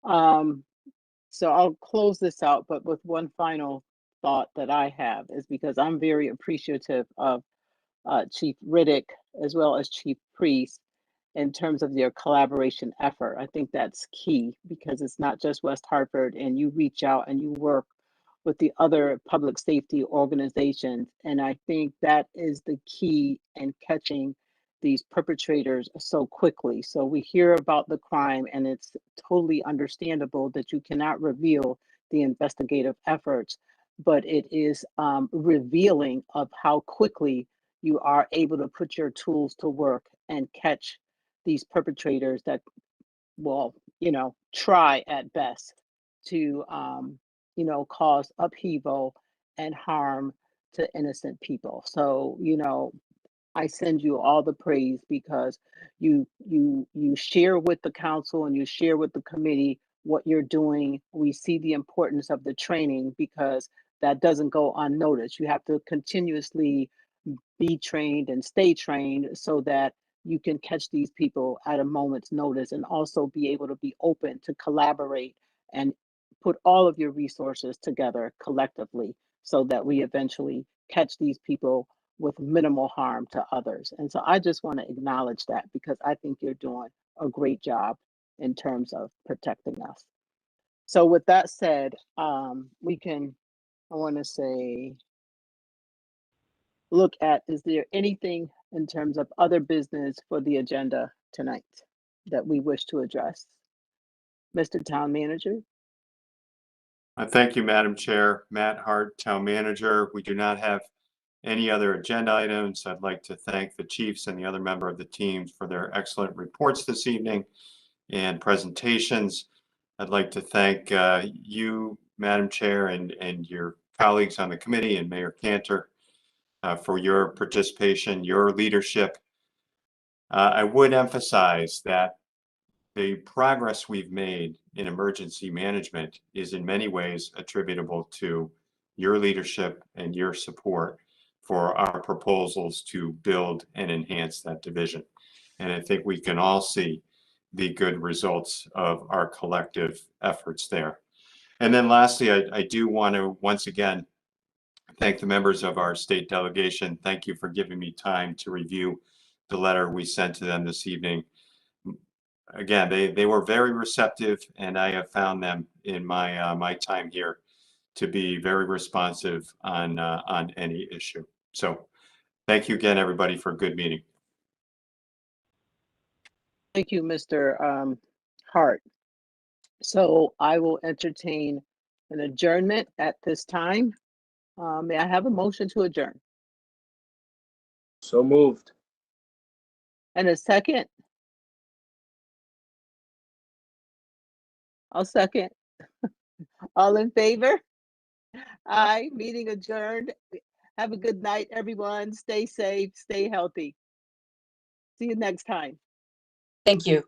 So I'll close this out, but with one final thought that I have is because I'm very appreciative of Chief Riddick as well as Chief Priest in terms of their collaboration effort. I think that's key because it's not just West Hartford, and you reach out and you work with the other public safety organizations. And I think that is the key in catching these perpetrators so quickly. So we hear about the crime, and it's totally understandable that you cannot reveal the investigative efforts, but it is revealing of how quickly you are able to put your tools to work and catch these perpetrators that will, try at best to, cause upheaval and harm to innocent people. So, I send you all the praise because you share with the council and you share with the committee what you're doing. We see the importance of the training because that doesn't go unnoticed. You have to continuously be trained and stay trained so that you can catch these people at a moment's notice, and also be able to be open to collaborate and put all of your resources together collectively so that we eventually catch these people with minimal harm to others. And so I just want to acknowledge that because I think you're doing a great job in terms of protecting us. So with that said, I want to say, look at, is there anything in terms of other business for the agenda tonight that we wish to address? Mr. Town Manager? Thank you, Madam Chair. Matt Hart, Town Manager. We do not have any other agenda items. I'd like to thank the chiefs and the other member of the team for their excellent reports this evening and presentations. I'd like to thank you, Madam Chair, and your colleagues on the committee, and Mayor Cantor for your participation, your leadership. I would emphasize that the progress we've made in emergency management is in many ways attributable to your leadership and your support for our proposals to build and enhance that division. And I think we can all see the good results of our collective efforts there. And then lastly, I do want to once again thank the members of our state delegation. Thank you for giving me time to review the letter we sent to them this evening. Again, they were very receptive, and I have found them in my my time here to be very responsive on any issue. So thank you again, everybody, for a good meeting. Thank you, Mr. Hart. So I will entertain an adjournment at this time. May I have a motion to adjourn? So moved. And a second? I'll second. All in favor? Aye, meeting adjourned. Have a good night, everyone. Stay safe, stay healthy. See you next time. Thank you.